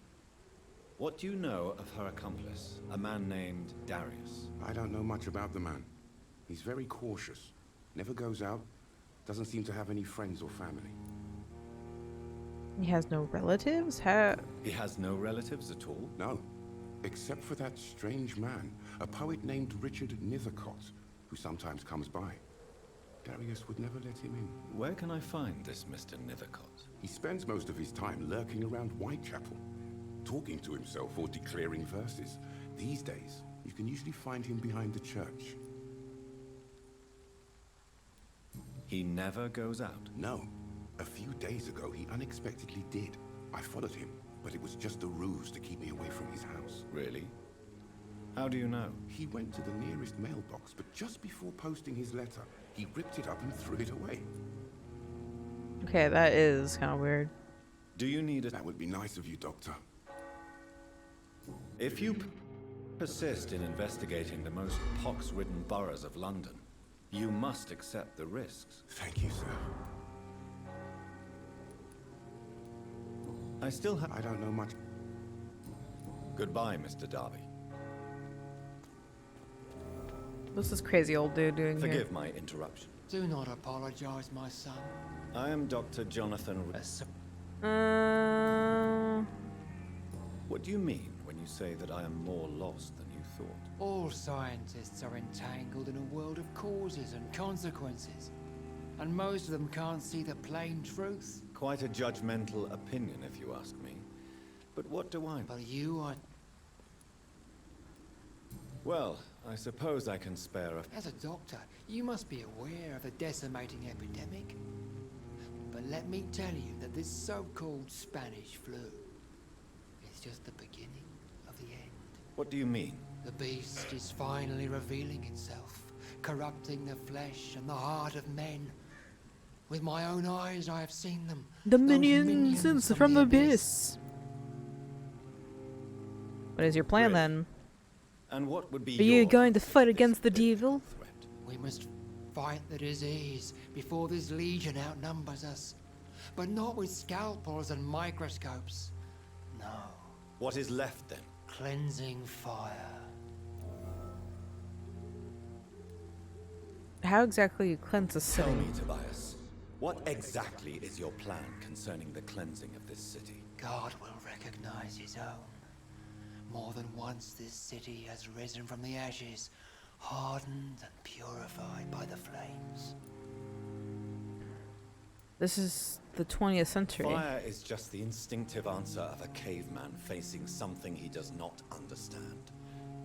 What do you know of her accomplice, a man named Darius? I don't know much about the man. He's very cautious, never goes out, doesn't seem to have any friends or family. He has no relatives? He has no relatives at all? No, except for that strange man, a poet named Richard Nethercott, who sometimes comes by. Darius would never let him in. Where can I find this Mr. Nethercott? He spends most of his time lurking around Whitechapel, talking to himself or declaring verses. These days, you can usually find him behind the church. He never goes out? No. A few days ago, he unexpectedly did. I followed him, but it was just a ruse to keep me away from his house. Really? How do you know? He went to the nearest mailbox, but just before posting his letter, he ripped it up and threw it away. Okay, that is kind of weird. Do you need a... That would be nice of you, Doctor. If you persist in investigating the most pox-ridden boroughs of London, you must accept the risks. Thank you, sir. I still have... I don't know much. Goodbye, Mr. Darby. What's this crazy old dude doing here? Forgive my interruption. Do not apologize, my son. I am Dr. Jonathan... What do you mean when you say that I am more lost than you thought? All scientists are entangled in a world of causes and consequences. And most of them can't see the plain truth. Quite a judgmental opinion, if you ask me. But what do I... But you are... Well, I suppose I can spare a... As a doctor, you must be aware of the decimating epidemic. But let me tell you that this so-called Spanish flu is just the beginning of the end. What do you mean? The beast is finally revealing itself, corrupting the flesh and the heart of men. With my own eyes, I have seen them. The minions from the abyss. What is your plan then? And what would be Are you going to fight against the devil? We must fight the disease before this legion outnumbers us. But not with scalpels and microscopes. No. What is left then? Cleansing fire. How exactly you cleanse a city? Tell me, Tobias. What exactly is your plan concerning the cleansing of this city? God will recognize his own. More than once this city has risen from the ashes, hardened and purified by the flames. This is the 20th century. Fire is just the instinctive answer of a caveman facing something he does not understand.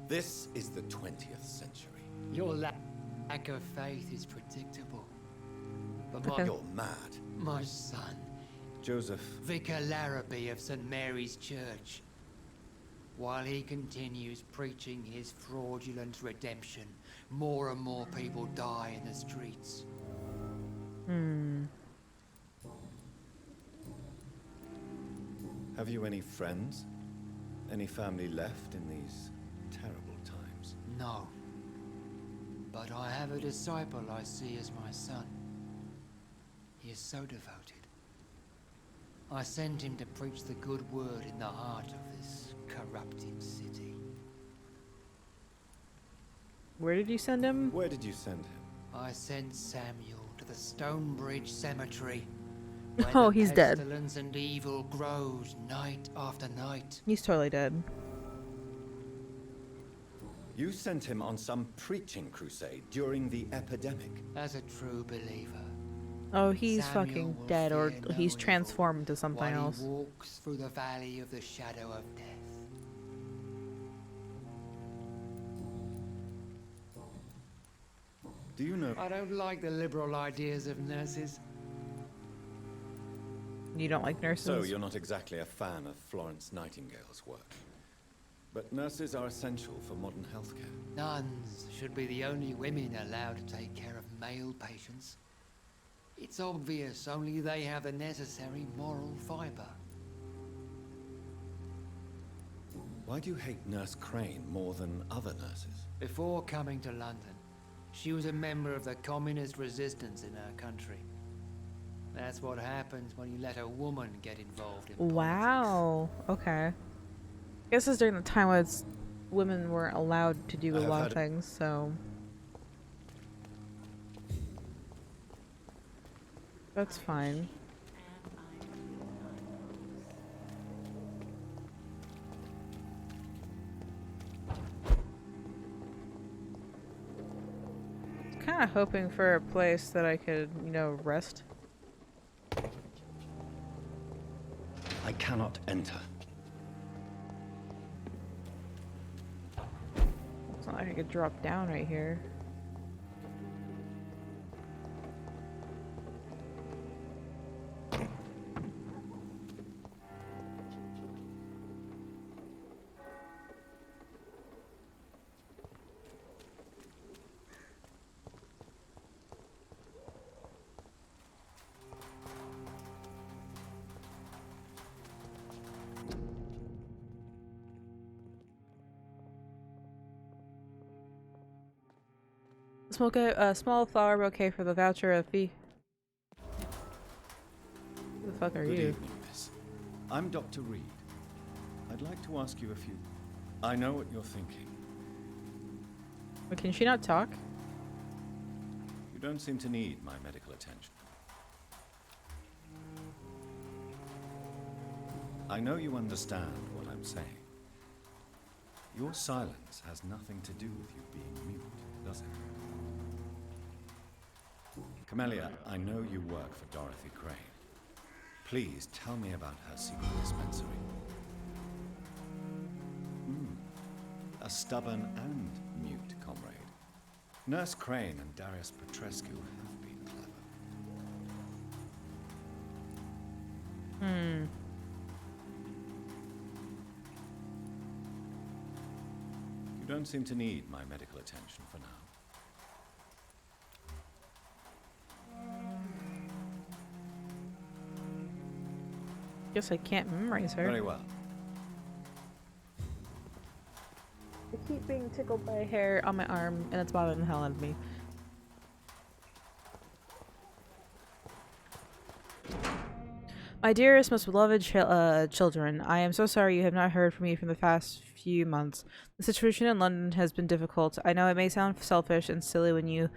This is the 20th century. Your lack of faith is predictable. But You're mad. my son, Joseph. Vicar Larrabee of St. Mary's Church, while he continues preaching his fraudulent redemption, more and more people die in the streets. Have you any friends? Any family left in these terrible times? No. But I have a disciple I see as my son. He is so devoted. I sent him to preach the good word in the heart of this corrupted city. Where did you send him? Where did you send him? I sent Samuel to the Stonebridge Cemetery. Oh, he's dead. Pestilence and evil grows night after night. He's totally dead. You sent him on some preaching crusade during the epidemic. As a true believer. Oh, he's Samuel fucking will dead, or fear no he's evil transformed into something while else. he walks through the valley of the shadow of death. Do you know? I don't like the liberal ideas of nurses. You don't like nurses? So you're not exactly a fan of Florence Nightingale's work. But nurses are essential for modern healthcare. Nuns should be the only women allowed to take care of male patients. It's obvious only they have the necessary moral fiber. Why do you hate Nurse Crane more than other nurses? Before coming to London, she was a member of the communist resistance in her country. That's what happens when you let a woman get involved in politics. Wow. Okay. I guess it's during the time when women weren't allowed to do a lot of things, so... That's fine. Kind of hoping for a place that I could, you know, rest. I cannot enter. It's not like I could drop down right here. Smoke a small flower bouquet for the voucher of fee. Who the fuck are Good you? evening, miss. I'm Dr. Reed. I'd like to ask you a few... I know what you're thinking. But can she not talk? You don't seem to need my medical attention. I know you understand what I'm saying. Your silence has nothing to do with you being mute, does it? Camellia, I know you work for Dorothy Crane. Please tell me about her secret dispensary. A stubborn and mute comrade. Nurse Crane and Darius Petrescu have been clever. You don't seem to need my medical attention for now. Guess I can't memorize her. Very well. I keep being tickled by a hair on my arm, and it's bothering the hell out of me. My dearest, most beloved children, I am so sorry you have not heard from me from the past few months. The situation in London has been difficult. I know it may sound selfish and silly when you,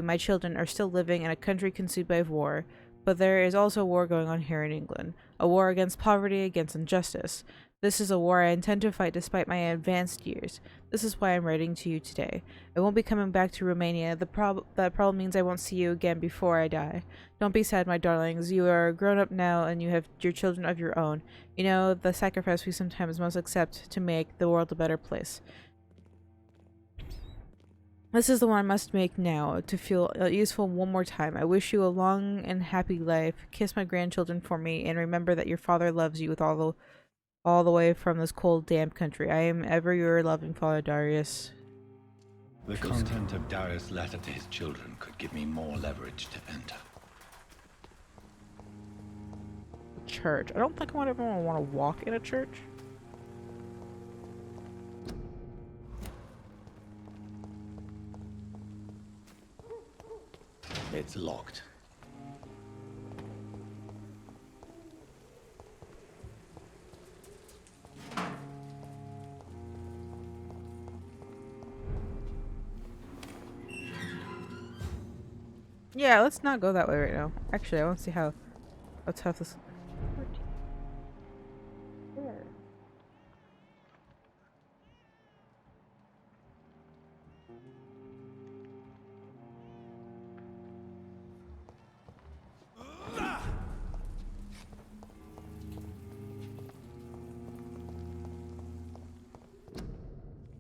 my children, are still living in a country consumed by war, but there is also a war going on here in England. A war against poverty, against injustice. This is a war I intend to fight despite my advanced years. This is why I'm writing to you today. I won't be coming back to Romania. That problem means I won't see you again before I die. Don't be sad, my darlings. You are grown up now and you have your children of your own. You know the sacrifice we sometimes must accept to make the world a better place. This is the one I must make now to feel useful one more time. I wish you a long and happy life. Kiss my grandchildren for me, and remember that your father loves you with all the way from this cold, damp country. I am ever your loving father, Darius. The content of Darius' letter to his children could give me more leverage to enter. Church. I don't think I would ever want to walk in a church. It's locked. Yeah, let's not go that way right now. Actually, I want to see how tough this. Where?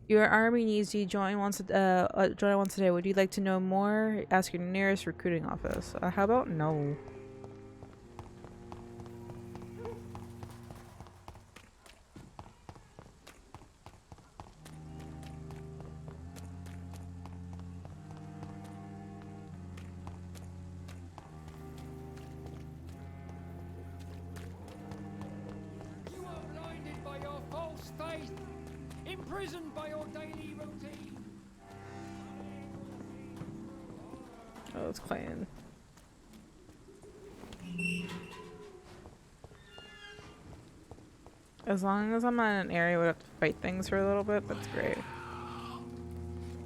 Your army needs you. Join once a day. Would you like to know more? Ask your nearest recruiting office. How about no? You are blinded by your false faith, imprisoned by your daily routine. Oh, it's clan. As long as I'm not in an area where I have to fight things for a little bit, that's great.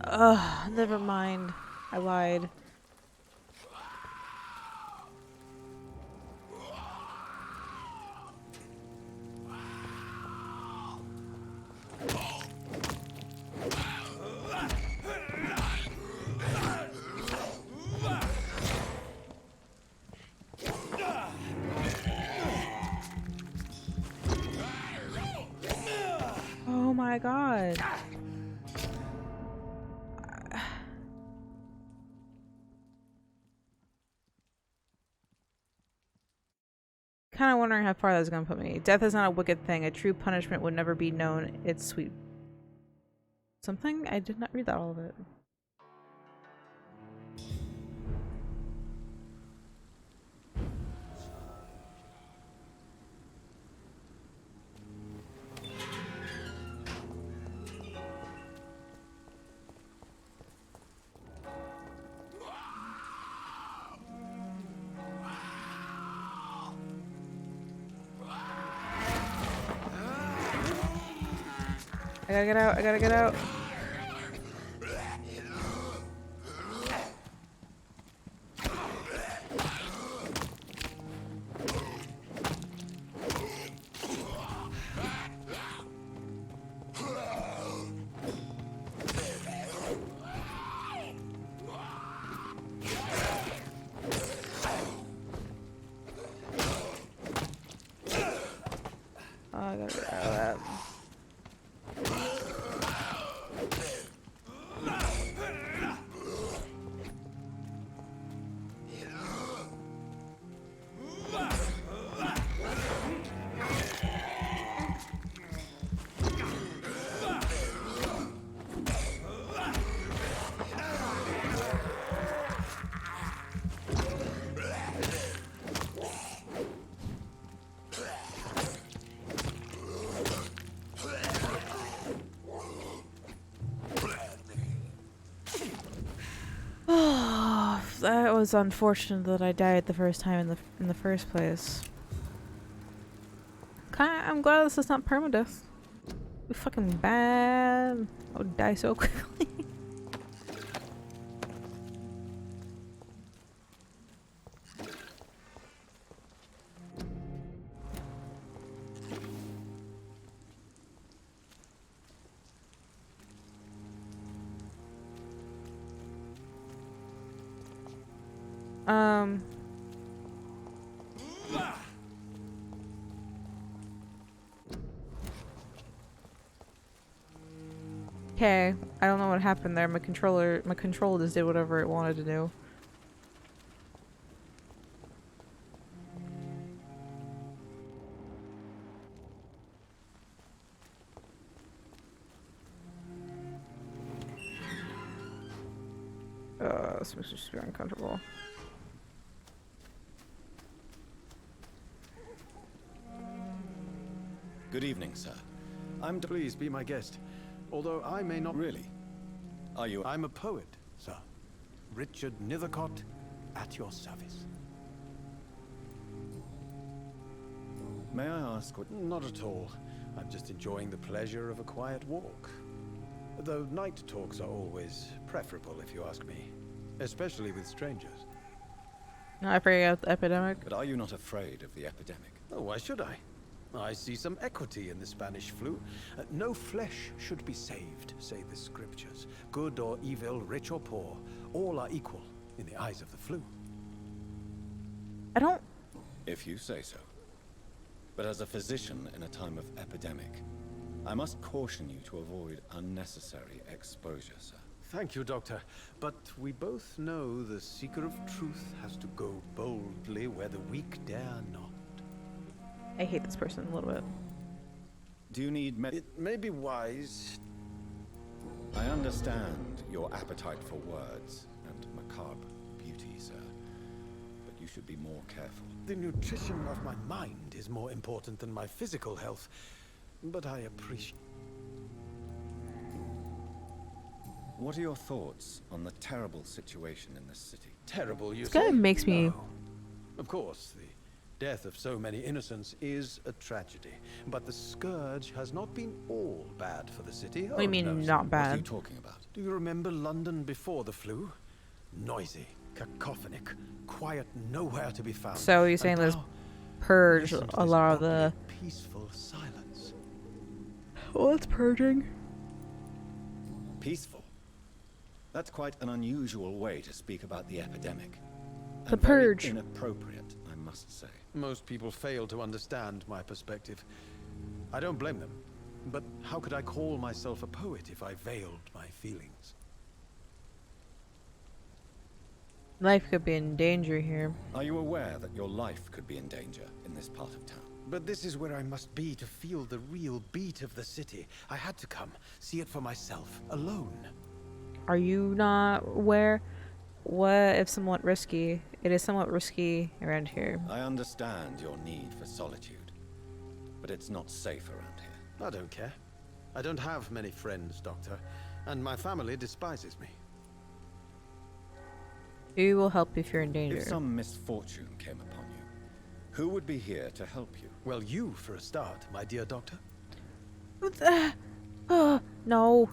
Ugh, never mind. I lied. Oh my god. Kind of wondering how far that's gonna put me. Death is not a wicked thing. A true punishment would never be known. It's sweet. Something? I did not read that all of it. I gotta get out. I gotta get out. Oh, I gotta get out of that. That was unfortunate that I died the first time in the first place. I'm glad this is not permadeath. Be fucking bad. I would die so quickly. Okay, I don't know what happened there. My control just did whatever it wanted to do. This makes me just very uncomfortable. Good evening, sir. Please be my guest. Although I may not... Really? Are you... I'm a poet, sir. Richard Nethercott, at your service. May I ask what... Not at all. I'm just enjoying the pleasure of a quiet walk. Though night talks are always preferable, if you ask me. Especially with strangers. No, I forgot the epidemic. But are you not afraid of the epidemic? Oh, why should I? I see some equity in the Spanish flu. No flesh should be saved, say the scriptures. Good or evil, rich or poor, all are equal in the eyes of the flu. I don't... If you say so. But as a physician in a time of epidemic, I must caution you to avoid unnecessary exposure, sir. Thank you, Doctor. But we both know the seeker of truth has to go boldly where the weak dare not. I hate this person a little bit. Do you need It may be wise. I understand your appetite for words and macabre beauty, sir. But you should be more careful. The nutrition of my mind is more important than my physical health. But I appreciate... What are your thoughts on the terrible situation in this city? Terrible, you This guy makes me... No. Of course, the death of so many innocents is a tragedy. But the scourge has not been all bad for the city. What do you mean, no, not sir. bad? What are you talking about? Do you remember London before the flu? Noisy, cacophonic, quiet, nowhere to be found. So you're saying this purge a lot of the... peaceful silence. What's purging? Peaceful? That's quite an unusual way to speak about the epidemic. The And very purge. inappropriate, I must say. Most people fail to understand my perspective. I don't blame them. But how could I call myself a poet if I veiled my feelings? Life could be in danger here. Are you aware that your life could be in danger in this part of town? But this is where I must be to feel the real beat of the city. I had to come, see it for myself, alone. Are you not aware? What if somewhat risky? It is somewhat risky around here. I understand your need for solitude, but it's not safe around here. I don't care. I don't have many friends, Doctor, and my family despises me. We will help if you're in danger. If some misfortune came upon you, who would be here to help you? Well, you for a start, my dear Doctor. No.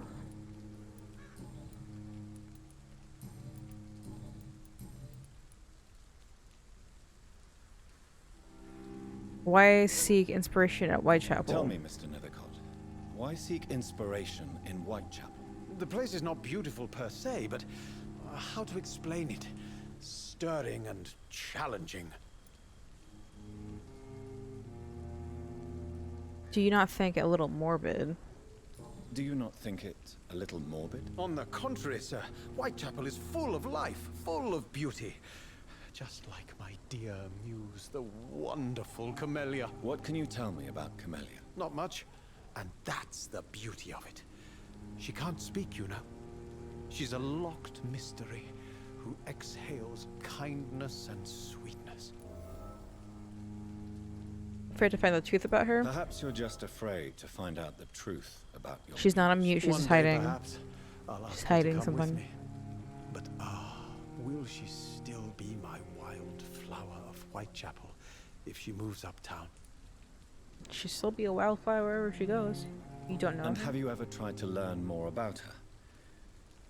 Why seek inspiration at Whitechapel? Tell me, Mr. Nethercott, why seek inspiration in Whitechapel? The place is not beautiful per se, but how to explain it? Stirring and challenging. Do you not think it a little morbid? Do you not think it a little morbid? On the contrary, sir. Whitechapel is full of life, full of beauty. Just like my dear muse, the wonderful Camellia. What can you tell me about Camellia? Not much. And that's the beauty of it. She can't speak, you know. She's a locked mystery who exhales kindness and sweetness. Afraid to find the truth about her? Perhaps you're just afraid to find out the truth about your... She's not a mute, she's just hiding. Perhaps, I'll ask She's her to hiding come with something. me. But will she still be my wild flower of Whitechapel if she moves uptown? She'll still be a wildfire wherever she goes. You don't know. And her? have you ever tried to learn more about her?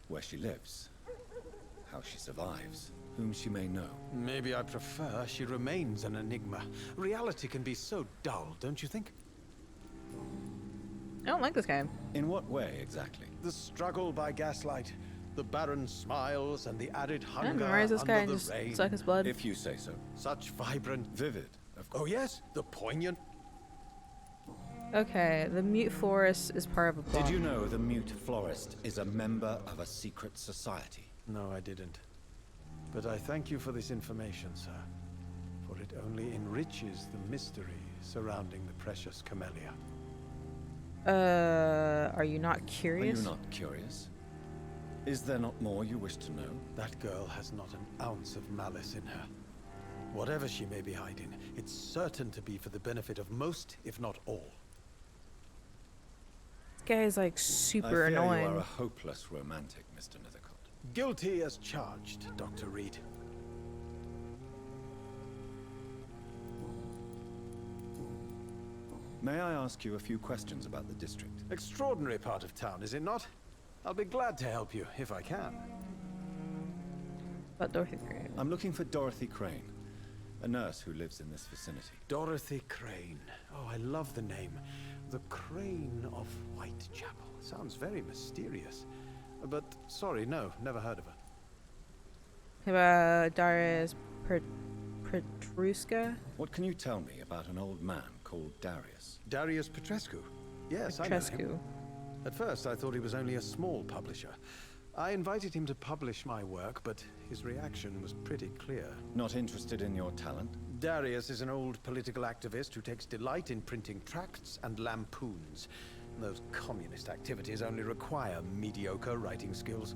Where she lives? How she survives? Whom she may know? Maybe I prefer she remains an enigma. Reality can be so dull, don't you think? I don't like this guy. In what way, exactly? The struggle by gaslight, the barren smiles, and the added I hunger memorize this guy under and the just rain. suck his blood. If you say so. Such vibrant... Vivid, of course. Oh yes, the poignant... Okay, the Mute Forest is part of a Did bomb. you know the Mute Florist is a member of a secret society? No, I didn't. But I thank you for this information, sir. For it only enriches the mystery surrounding the precious camellia. Are you not Are curious? you not curious? Is there not more you wish to know? That girl has not an ounce of malice in her. Whatever she may be hiding, it's certain to be for the benefit of most, if not all. This guy is like super I fear annoying. you are a hopeless romantic, Mr. Nethercott. Guilty as charged, Dr. Reed. May I ask you a few questions about the district? Extraordinary part of town, is it not? I'll be glad to help you, if I can. About Dorothy Crane. I'm looking for Dorothy Crane, a nurse who lives in this vicinity. Dorothy Crane. Oh, I love the name. The Crane of Whitechapel. Sounds very mysterious. But, sorry, no, never heard of her. About Darius Petruska? What can you tell me about an old man called Darius? Darius Petrescu? Yes, I know him. Petrescu. At first, I thought he was only a small publisher. I invited him to publish my work, but his reaction was pretty clear. Not interested in your talent? Darius is an old political activist who takes delight in printing tracts and lampoons. Those communist activities only require mediocre writing skills.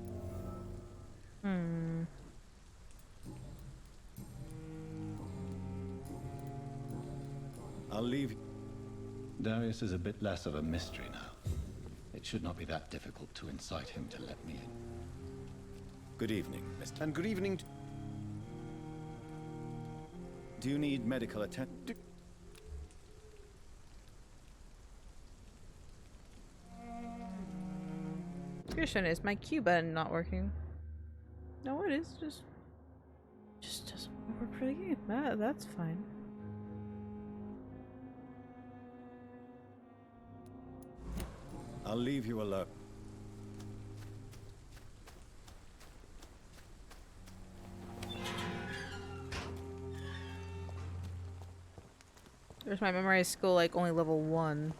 I'll leave. Darius is a bit less of a mystery now. It should not be that difficult to incite him to let me in. Good evening, Mr. And good evening. Do you need medical attention? Question is my Q button not working? No, it is just doesn't work for the game. That's fine. I'll leave you alone. There's my memorize skill, like only level 1.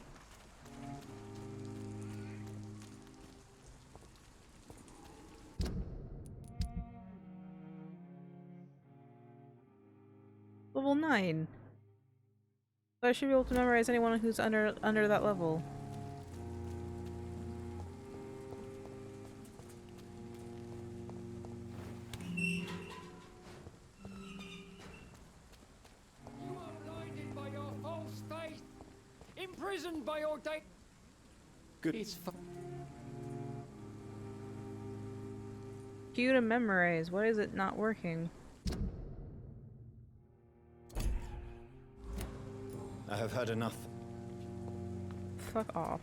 Level 9. So I should be able to memorize anyone who's under that level. You are blinded by your false faith, imprisoned by your date. Good. It's Q to memorize. Why is it not working? I have heard enough. Fuck off.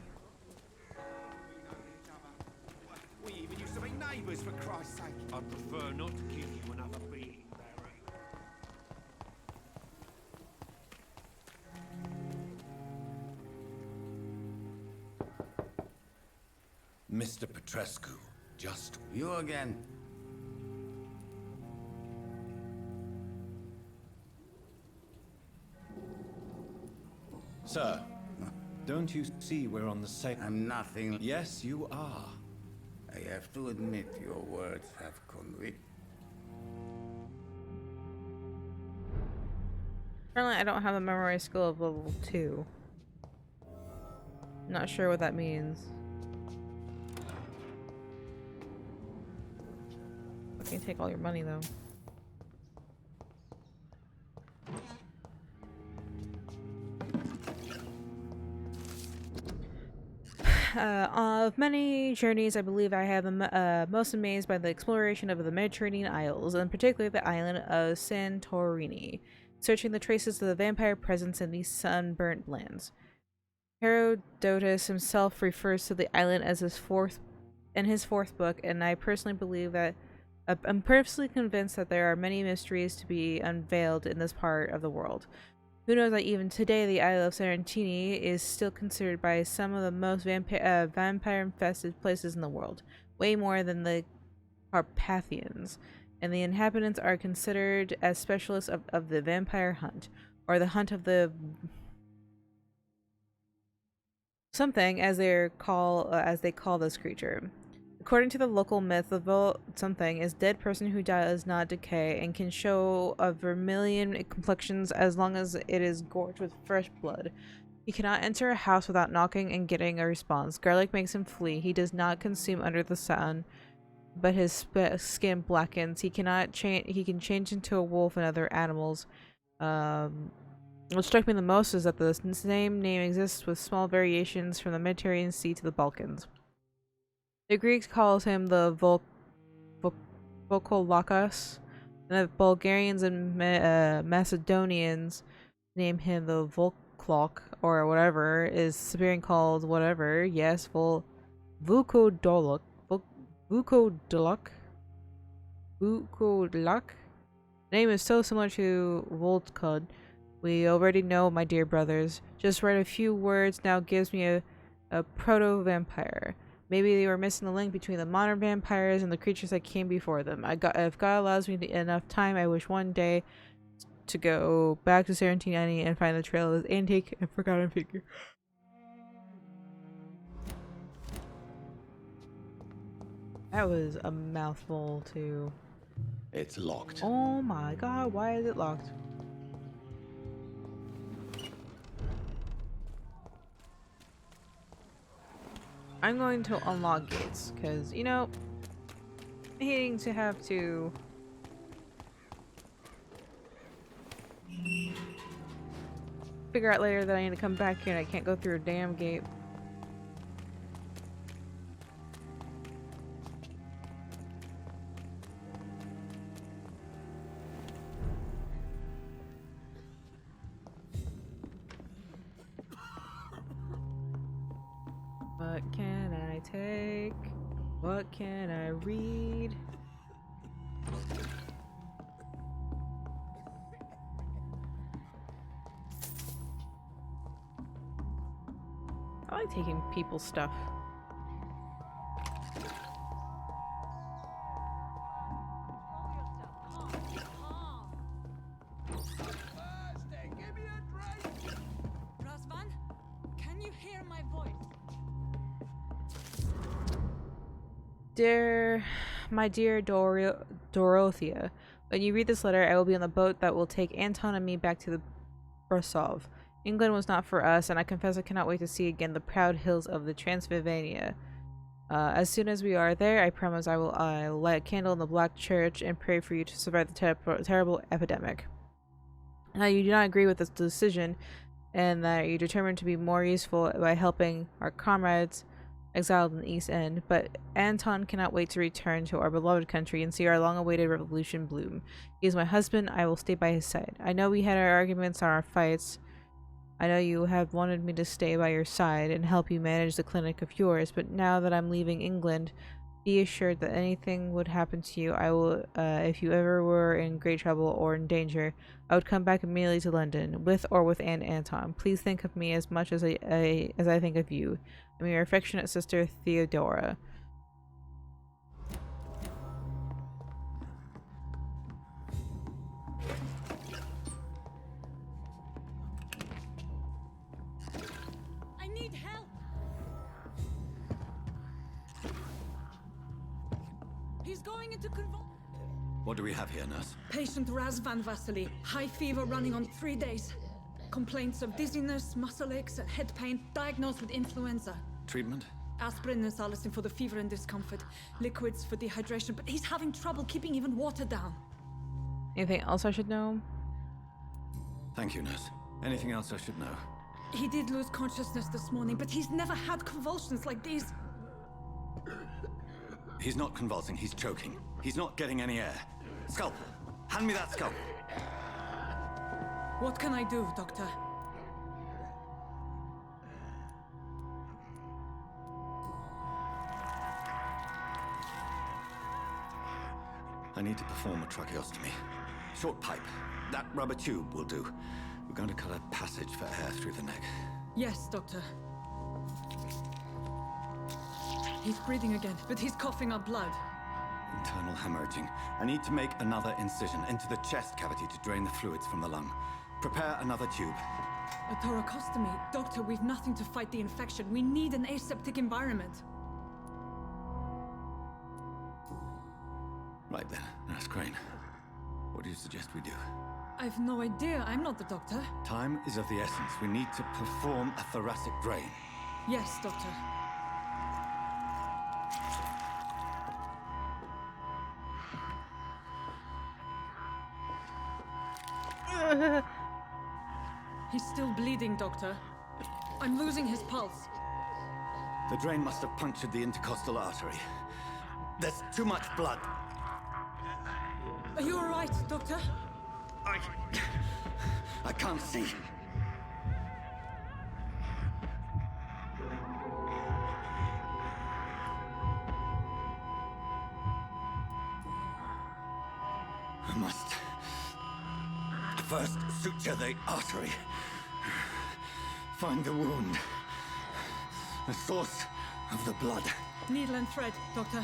We even used to be neighbours, for Christ's sake. I'd prefer not to give you another beating, Barry. Mr. Petrescu, just... You again. Sir, don't you see we're on the same... I'm nothing. Yes, you are. I have to admit your words have convicted. Apparently I don't have a memorize skill of level 2. Not sure what that means. I can take all your money though. Of many journeys, I believe I have been most amazed by the exploration of the Mediterranean Isles, and particularly the island of Santorini, searching the traces of the vampire presence in these sunburnt lands. Herodotus himself refers to the island as his fourth book, and I personally believe that I'm personally convinced that there are many mysteries to be unveiled in this part of the world. Who knows that even today the Isle of Santorini is still considered by some of the most vampire-infested places in the world, way more than the Carpathians, and the inhabitants are considered as specialists of the vampire hunt, or the hunt of the something, as they call this creature. According to the local myth, the something is a dead person who does not decay and can show a vermilion complexions as long as it is gorged with fresh blood. He cannot enter a house without knocking and getting a response. Garlic makes him flee. He does not consume under the sun, but his skin blackens. He cannot change. He can change into a wolf and other animals. What struck me the most is that the same name exists with small variations from the Mediterranean Sea to the Balkans. The Greeks calls him the Vokolakos, and the Bulgarians and Macedonians name him the Volklok, or whatever, is Siberian called whatever, yes, Vukodolok. Vukodolok? Vukodolok? The name is so similar to Volkod. We already know, my dear brothers. Just write a few words now gives me a proto-vampire. Maybe they were missing the link between the modern vampires and the creatures that came before them. If God allows me enough time, I wish one day to go back to 1790 and find the trail of this antique and forgotten figure. That was a mouthful too. It's locked. Oh my god, why is it locked? I'm going to unlock gates, because, you know, hating to have to figure out later that I need to come back here and I can't go through a damn gate. What can I take? What can I read? I like taking people's stuff. Razvan, can you hear my voice? My dear Dorothea, when you read this letter, I will be on the boat that will take Anton and me back to the Brasov. England was not for us, and I confess I cannot wait to see again the proud hills of the Transylvania. As soon as we are there, I promise I'll light a candle in the Black Church and pray for you to survive the terrible epidemic. Now, you do not agree with this decision, and that you're determined to be more useful by helping our comrades exiled in the East End, but Anton cannot wait to return to our beloved country and see our long-awaited revolution bloom. He is my husband. I will stay by his side. I know we had our arguments and our fights. I know you have wanted me to stay by your side and help you manage the clinic of yours, but now that I'm leaving England, be assured that anything would happen to you, I will, if you ever were in great trouble or in danger, I would come back immediately to London, with or without Anton. Please think of me as much as I think of you. I'm your affectionate sister, Theodora. I need help. He's going into convulsion. What do we have here, nurse? Patient Razvan Vasily. High fever running on 3 days. Complaints of dizziness, muscle aches, and head pain. Diagnosed with influenza. Treatment? Aspirin and salicin for the fever and discomfort. Liquids for dehydration, but he's having trouble keeping even water down. Anything else I should know? Thank you, nurse. Anything else I should know? He did lose consciousness this morning, but he's never had convulsions like these. He's not convulsing, he's choking. He's not getting any air. Scalpel! Hand me that scalpel! What can I do, Doctor? I need to perform a tracheostomy. Short pipe. That rubber tube will do. We're going to cut a passage for air through the neck. Yes, Doctor. He's breathing again, but he's coughing up blood. Internal hemorrhaging. I need to make another incision into the chest cavity to drain the fluids from the lung. Prepare another tube. A thoracostomy. Doctor, we've nothing to fight the infection. We need an aseptic environment. Right then, Nurse Crane. What do you suggest we do? I've no idea. I'm not the doctor. Time is of the essence. We need to perform a thoracic drain. Yes, Doctor. He's still bleeding, Doctor. I'm losing his pulse. The drain must have punctured the intercostal artery. There's too much blood. Are you all right, Doctor? I can't see. I must first suture the artery. Find the wound. The source of the blood. Needle and thread, Doctor.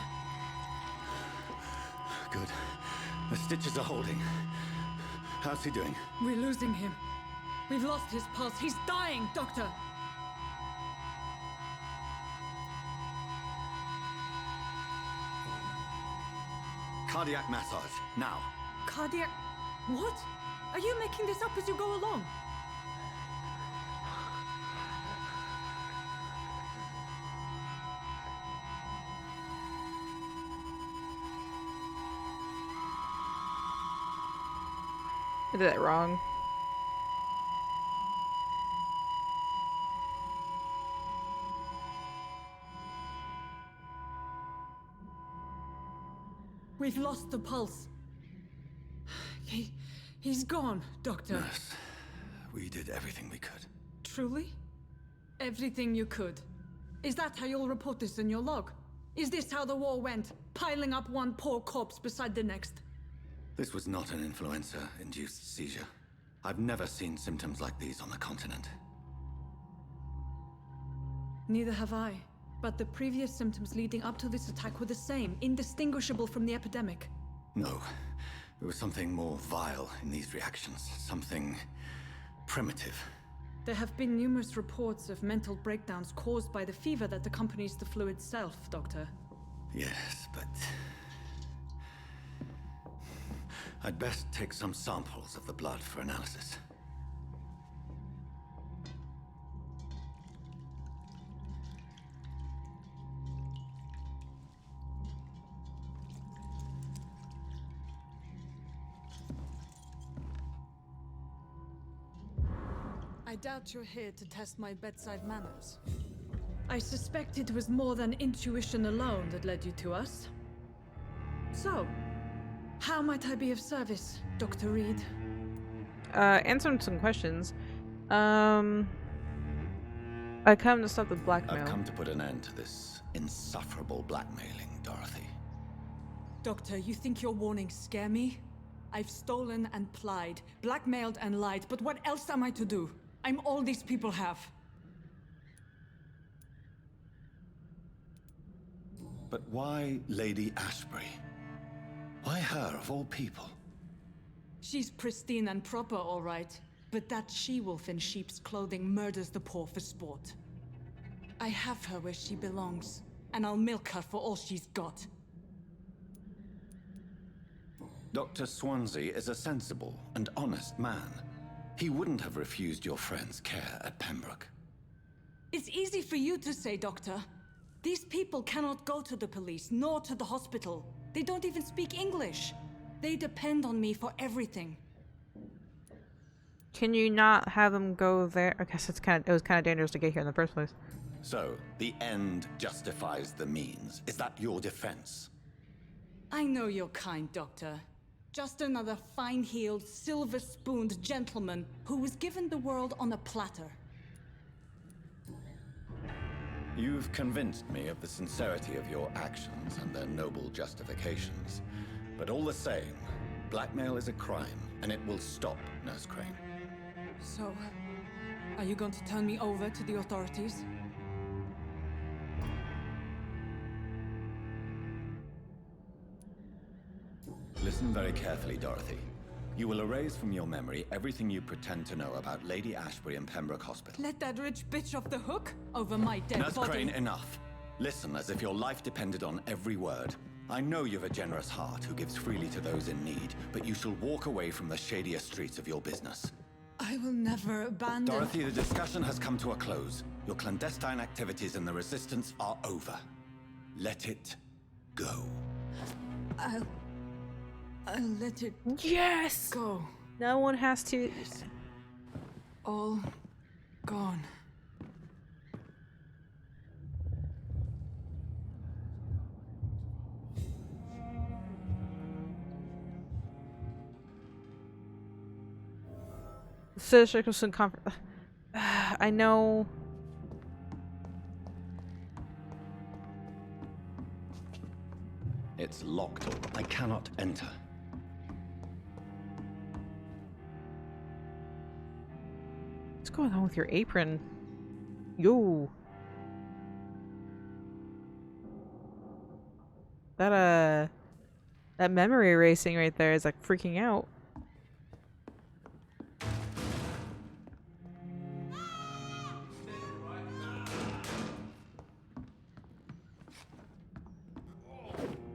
Good. The stitches are holding. How's he doing? We're losing him. We've lost his pulse. He's dying, Doctor. Cardiac massage, now. Cardiac... What? Are you making this up as you go along? I did that wrong. We've lost the pulse. He's gone, Doctor. Nurse, we did everything we could. Truly? Everything you could. Is that how you'll report this in your log? Is this how the war went? Piling up one poor corpse beside the next? This was not an influenza-induced seizure. I've never seen symptoms like these on the continent. Neither have I. But the previous symptoms leading up to this attack were the same, indistinguishable from the epidemic. No. There was something more vile in these reactions. Something primitive. There have been numerous reports of mental breakdowns caused by the fever that accompanies the flu itself, Doctor. Yes, but... I'd best take some samples of the blood for analysis. I doubt you're here to test my bedside manners. I suspect it was more than intuition alone that led you to us. So, how might I be of service, Dr. Reed? Answering some questions. I come to stop the blackmail. I've come to put an end to this insufferable blackmailing, Dorothy. Doctor, you think your warnings scare me? I've stolen and plied, blackmailed and lied, but what else am I to do? I'm all these people have. But why Lady Ashbury? Why her, of all people? She's pristine and proper, all right. But that she-wolf in sheep's clothing murders the poor for sport. I have her where she belongs, and I'll milk her for all she's got. Dr. Swansea is a sensible and honest man. He wouldn't have refused your friend's care at Pembroke. It's easy for you to say, Doctor. These people cannot go to the police, nor to the hospital. They don't even speak English. They depend on me for everything. Can you not have them go there? I guess it was kind of dangerous to get here in the first place. So, the end justifies the means. Is that your defense? I know you're kind, Doctor. Just another fine-heeled, silver-spooned gentleman who was given the world on a platter. You've convinced me of the sincerity of your actions and their noble justifications. But all the same, blackmail is a crime, and it will stop, Nurse Crane. So, are you going to turn me over to the authorities? Listen very carefully, Dorothy. You will erase from your memory everything you pretend to know about Lady Ashbury and Pembroke Hospital. Let that rich bitch off the hook over my dead Nurse body. Crane, enough. Listen as if your life depended on every word. I know you've a generous heart who gives freely to those in need, but you shall walk away from the shadier streets of your business. I will never abandon... Dorothy, the discussion has come to a close. Your clandestine activities in the Resistance are over. Let it go. I'll let it... Yes! Go. No one has to... All gone. Situation conference. I know. It's locked. I cannot enter. What's going on with your apron? Yo. That memory erasing right there is like freaking out.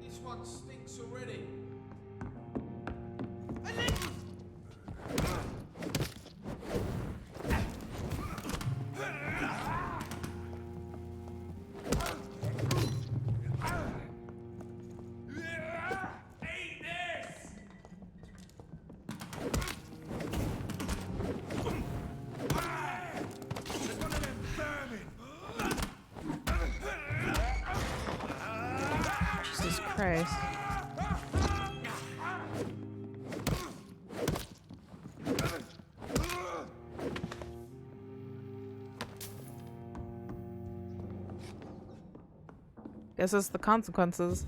This one stinks already. Jesus Christ. Guess it's the consequences.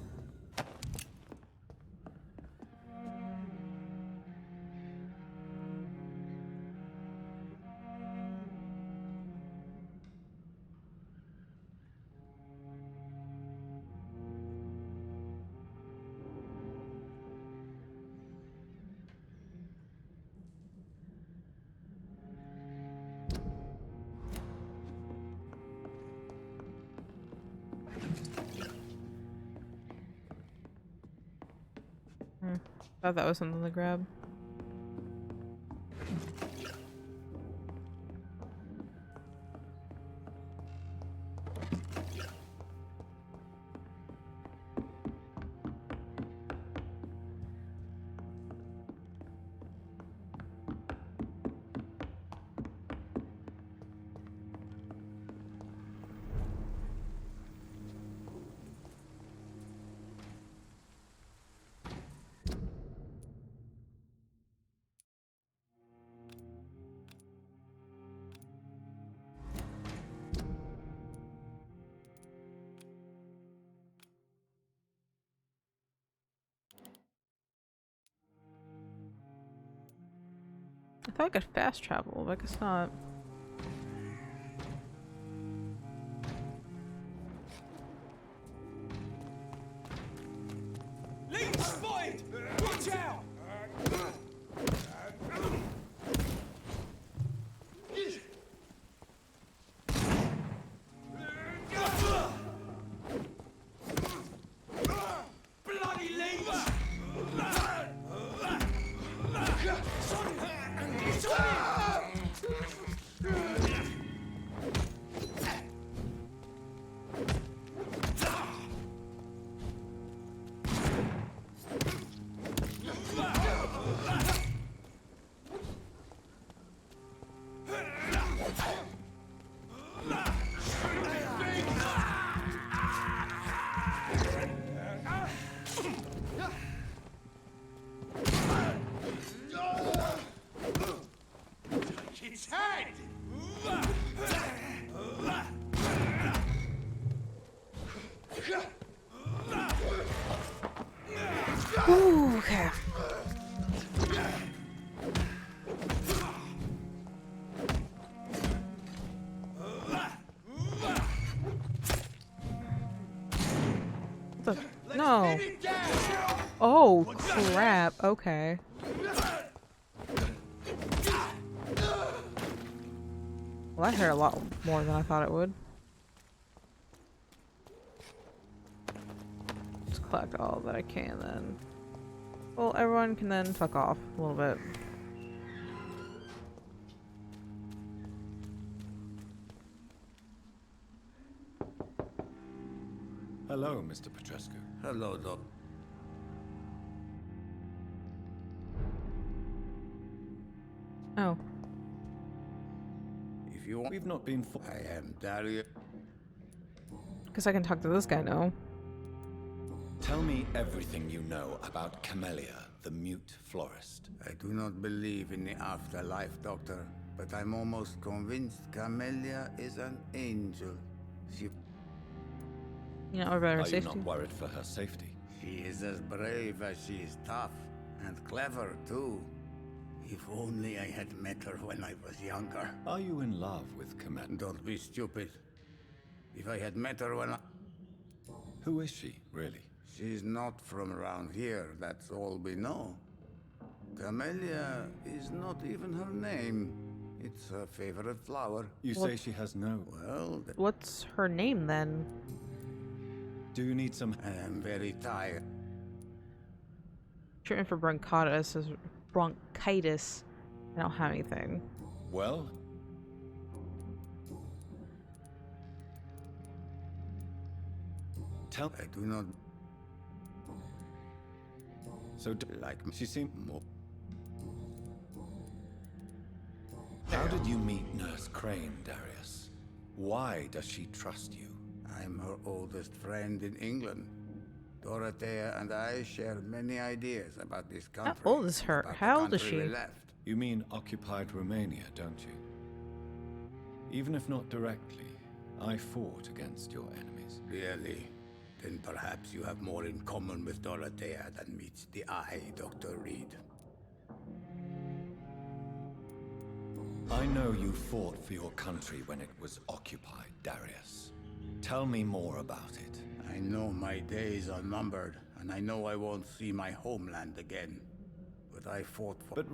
Thought that was something to grab. I thought I could fast travel, but I guess not. Lead spotted! Watch out! Bloody leech! Its head! Ooh, okay. No. Oh, crap. Okay. Well, that hurt a lot more than I thought it would. Just collect all that I can then. Well, everyone can then fuck off a little bit. Hello, Mr. Petrescu. Hello, Doc. Oh. If you want, we've not been. I am Darius. Guess I can talk to this guy now. Tell me everything you know about Camellia, the mute florist. I do not believe in the afterlife, Doctor, but I'm almost convinced Camellia is an angel. She... You know, about her Are safety? you not worried for her safety? She is as brave as she is tough, and clever, too. If only I had met her when I was younger. Are you in love with Camellia? Don't be stupid. If I had met her when I... Who is she, really? She's not from around here, that's all we know. Camellia is not even her name. It's her favorite flower. You say she has no... Well... What's her name, then? Do you need some... I am very tired. Treatment for bronchitis is... Bronchitis. I don't have anything. Well... Tell... I do not... So, like she seemed more... How How did you meet Nurse Crane, Darius? Why does she trust you? I'm her oldest friend in England. Dorothea and I share many ideas about this country. How old is her? about the How old is country she? we left. You mean occupied Romania, don't you? Even if not directly, I fought against your enemies. Really? Then perhaps you have more in common with Dorothea than meets the eye, Dr. Reed. I know you fought for your country when it was occupied, Darius. Tell me more about it. I know my days are numbered, and I know I won't see my homeland again. But I fought for... But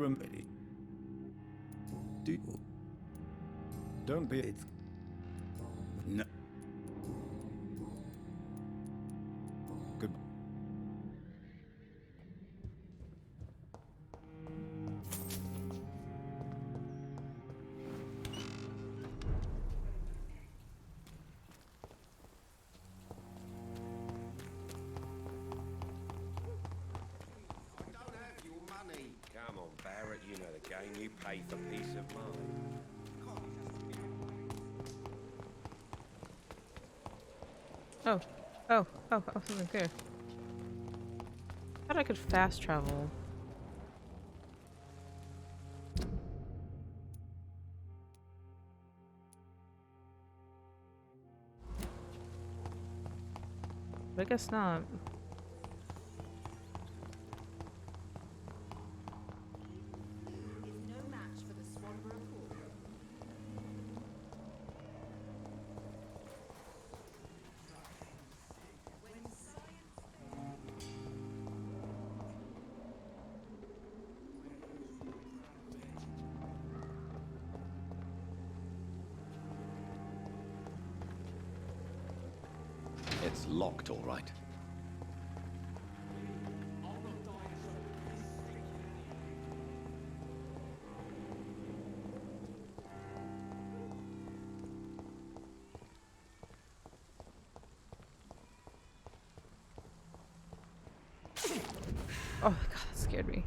Don't be... It's... No... Good... Come on, Barrett, you know the game. You pay for peace of mind. Oh, something good. Thought I could fast travel. But I guess not. It's locked, all right. Oh my god, that scared me.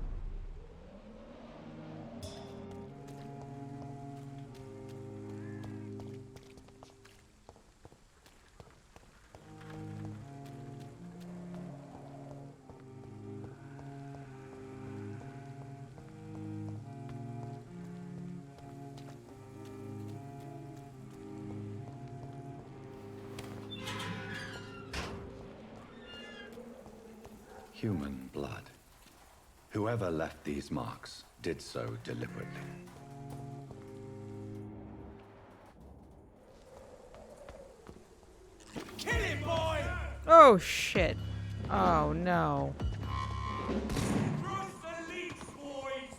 Human blood. Whoever left these marks did so deliberately. Kill him, boy! Oh shit. Oh no. Bruce the leech, boys!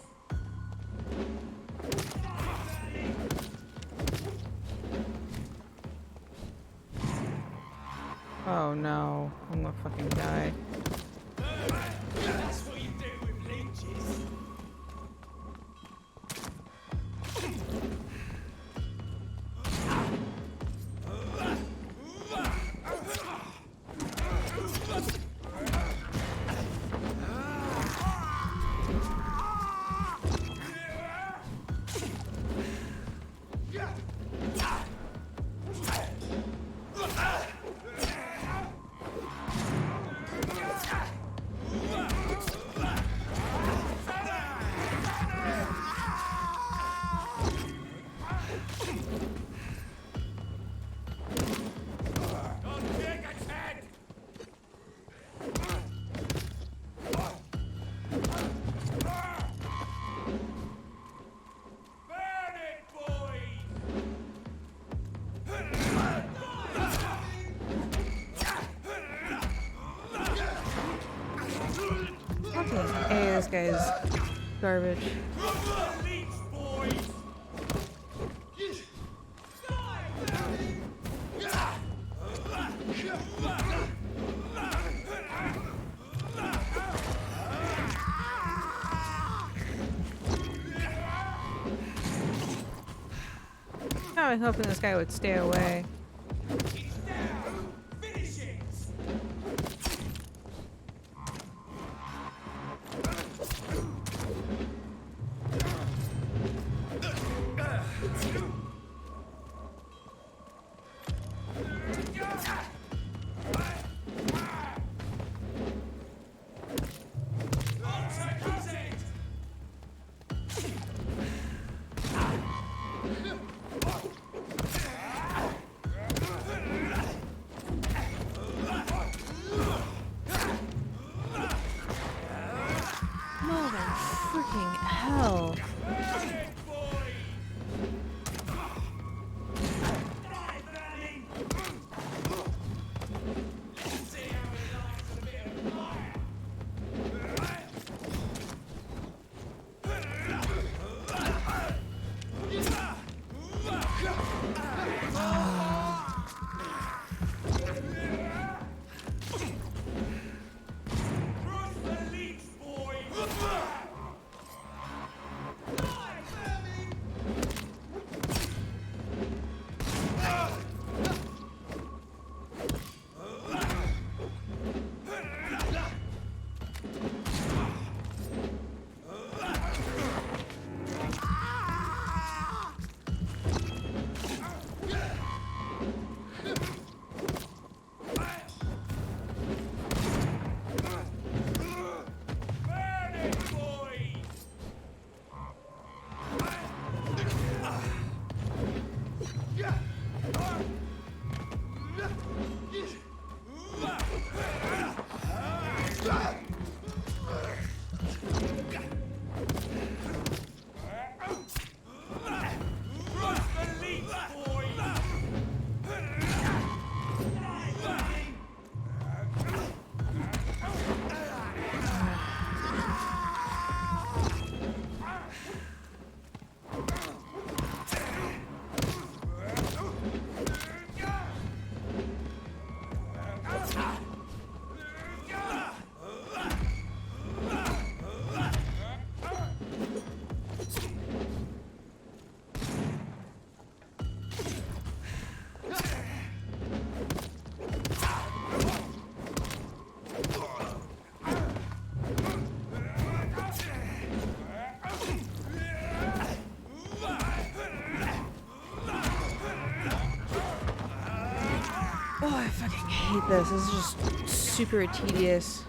Oh no, I'm gonna fucking die. That's what you do with leeches. Hey, this guy's garbage. I was hoping this guy would stay away. Freaking hell. Oh, I fucking hate this. This is just super tedious.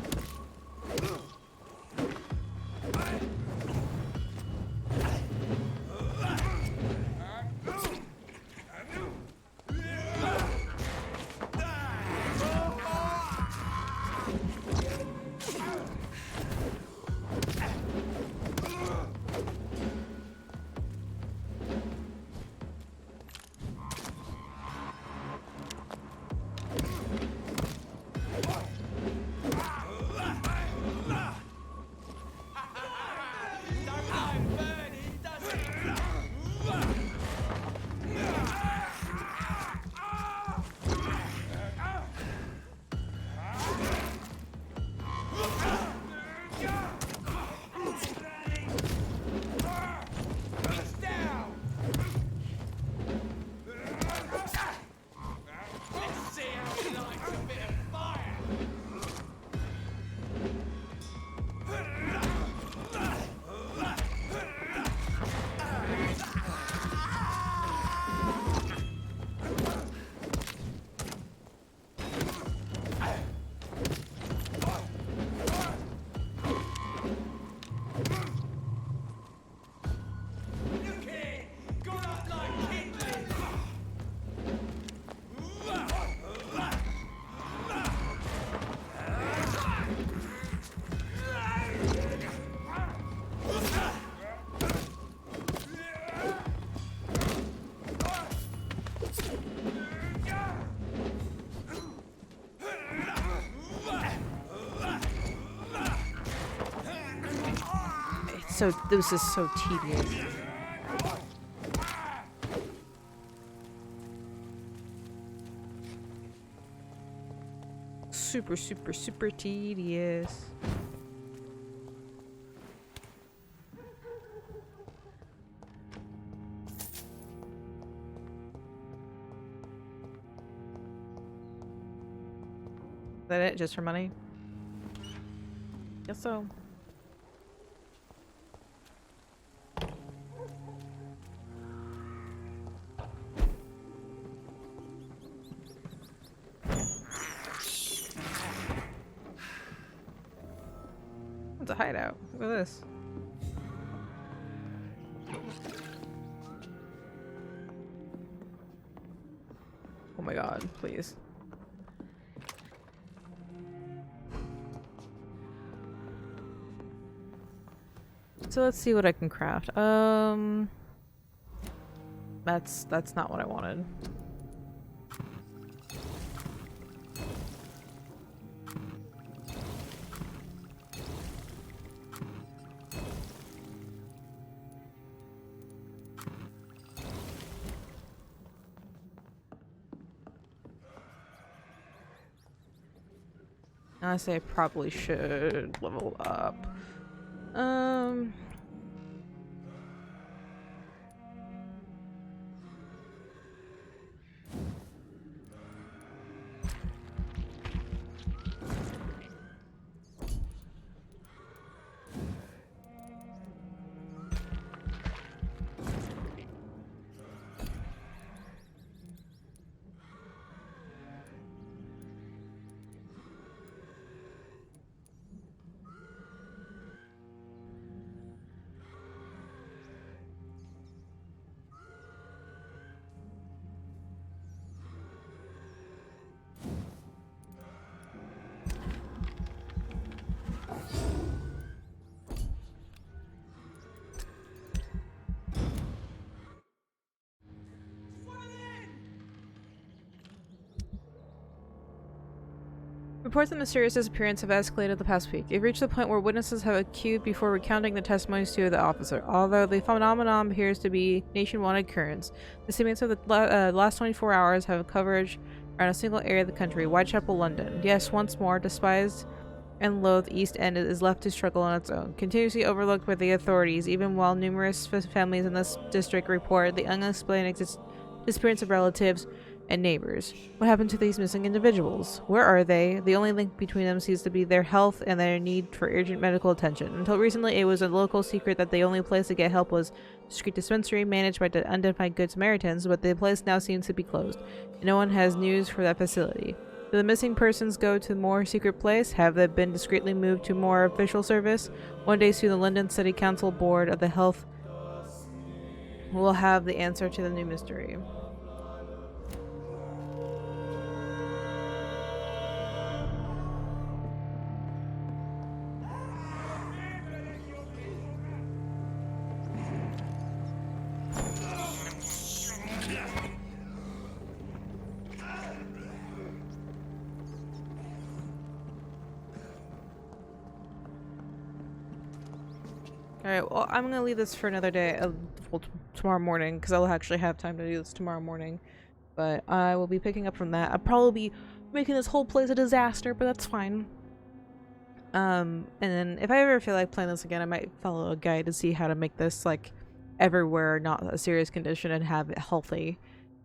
This is so tedious. Super, super, super tedious. Is that it? Just for money? Guess so. It's a hideout. Look at this. Oh my god, please. So let's see what I can craft. That's not what I wanted. Honestly, I probably should level up. Reports of mysterious disappearance have escalated the past week. It reached the point where witnesses have queued before recounting the testimonies to the officer. Although the phenomenon appears to be nationwide occurrence, the statements of the last 24 hours have coverage around a single area of the country, Whitechapel, London. Yes, once more, despised and loathed East End is left to struggle on its own, continuously overlooked by the authorities, even while numerous families in this district report the unexplained disappearance of relatives and neighbors. What happened to these missing individuals? Where are they? The only link between them seems to be their health and their need for urgent medical attention. Until recently, it was a local secret that the only place to get help was a discreet dispensary managed by the unidentified Good Samaritans, but the place now seems to be closed, and no one has news for that facility. Do the missing persons go to a more secret place? Have they been discreetly moved to more official service? One day soon, the London City Council Board of the Health will have the answer to the new mystery. Alright, well, I'm gonna leave this for another day, well, tomorrow morning, because I'll actually have time to do this tomorrow morning. But I will be picking up from that. I'll probably be making this whole place a disaster, but that's fine. And then if I ever feel like playing this again, I might follow a guide to see how to make this, like, everywhere not a serious condition and have it healthy.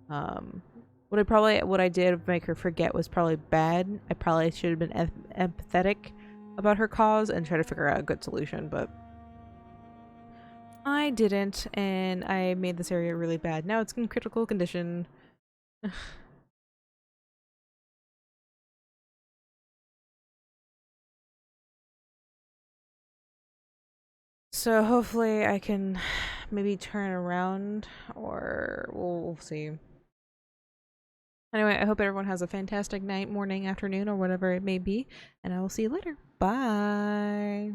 What I did make her forget was probably bad. I probably should have been empathetic about her cause and try to figure out a good solution, but I didn't, and I made this area really bad. Now it's in critical condition. So hopefully I can maybe turn around, or we'll see. Anyway, I hope everyone has a fantastic night, morning, afternoon, or whatever it may be, and I will see you later. Bye!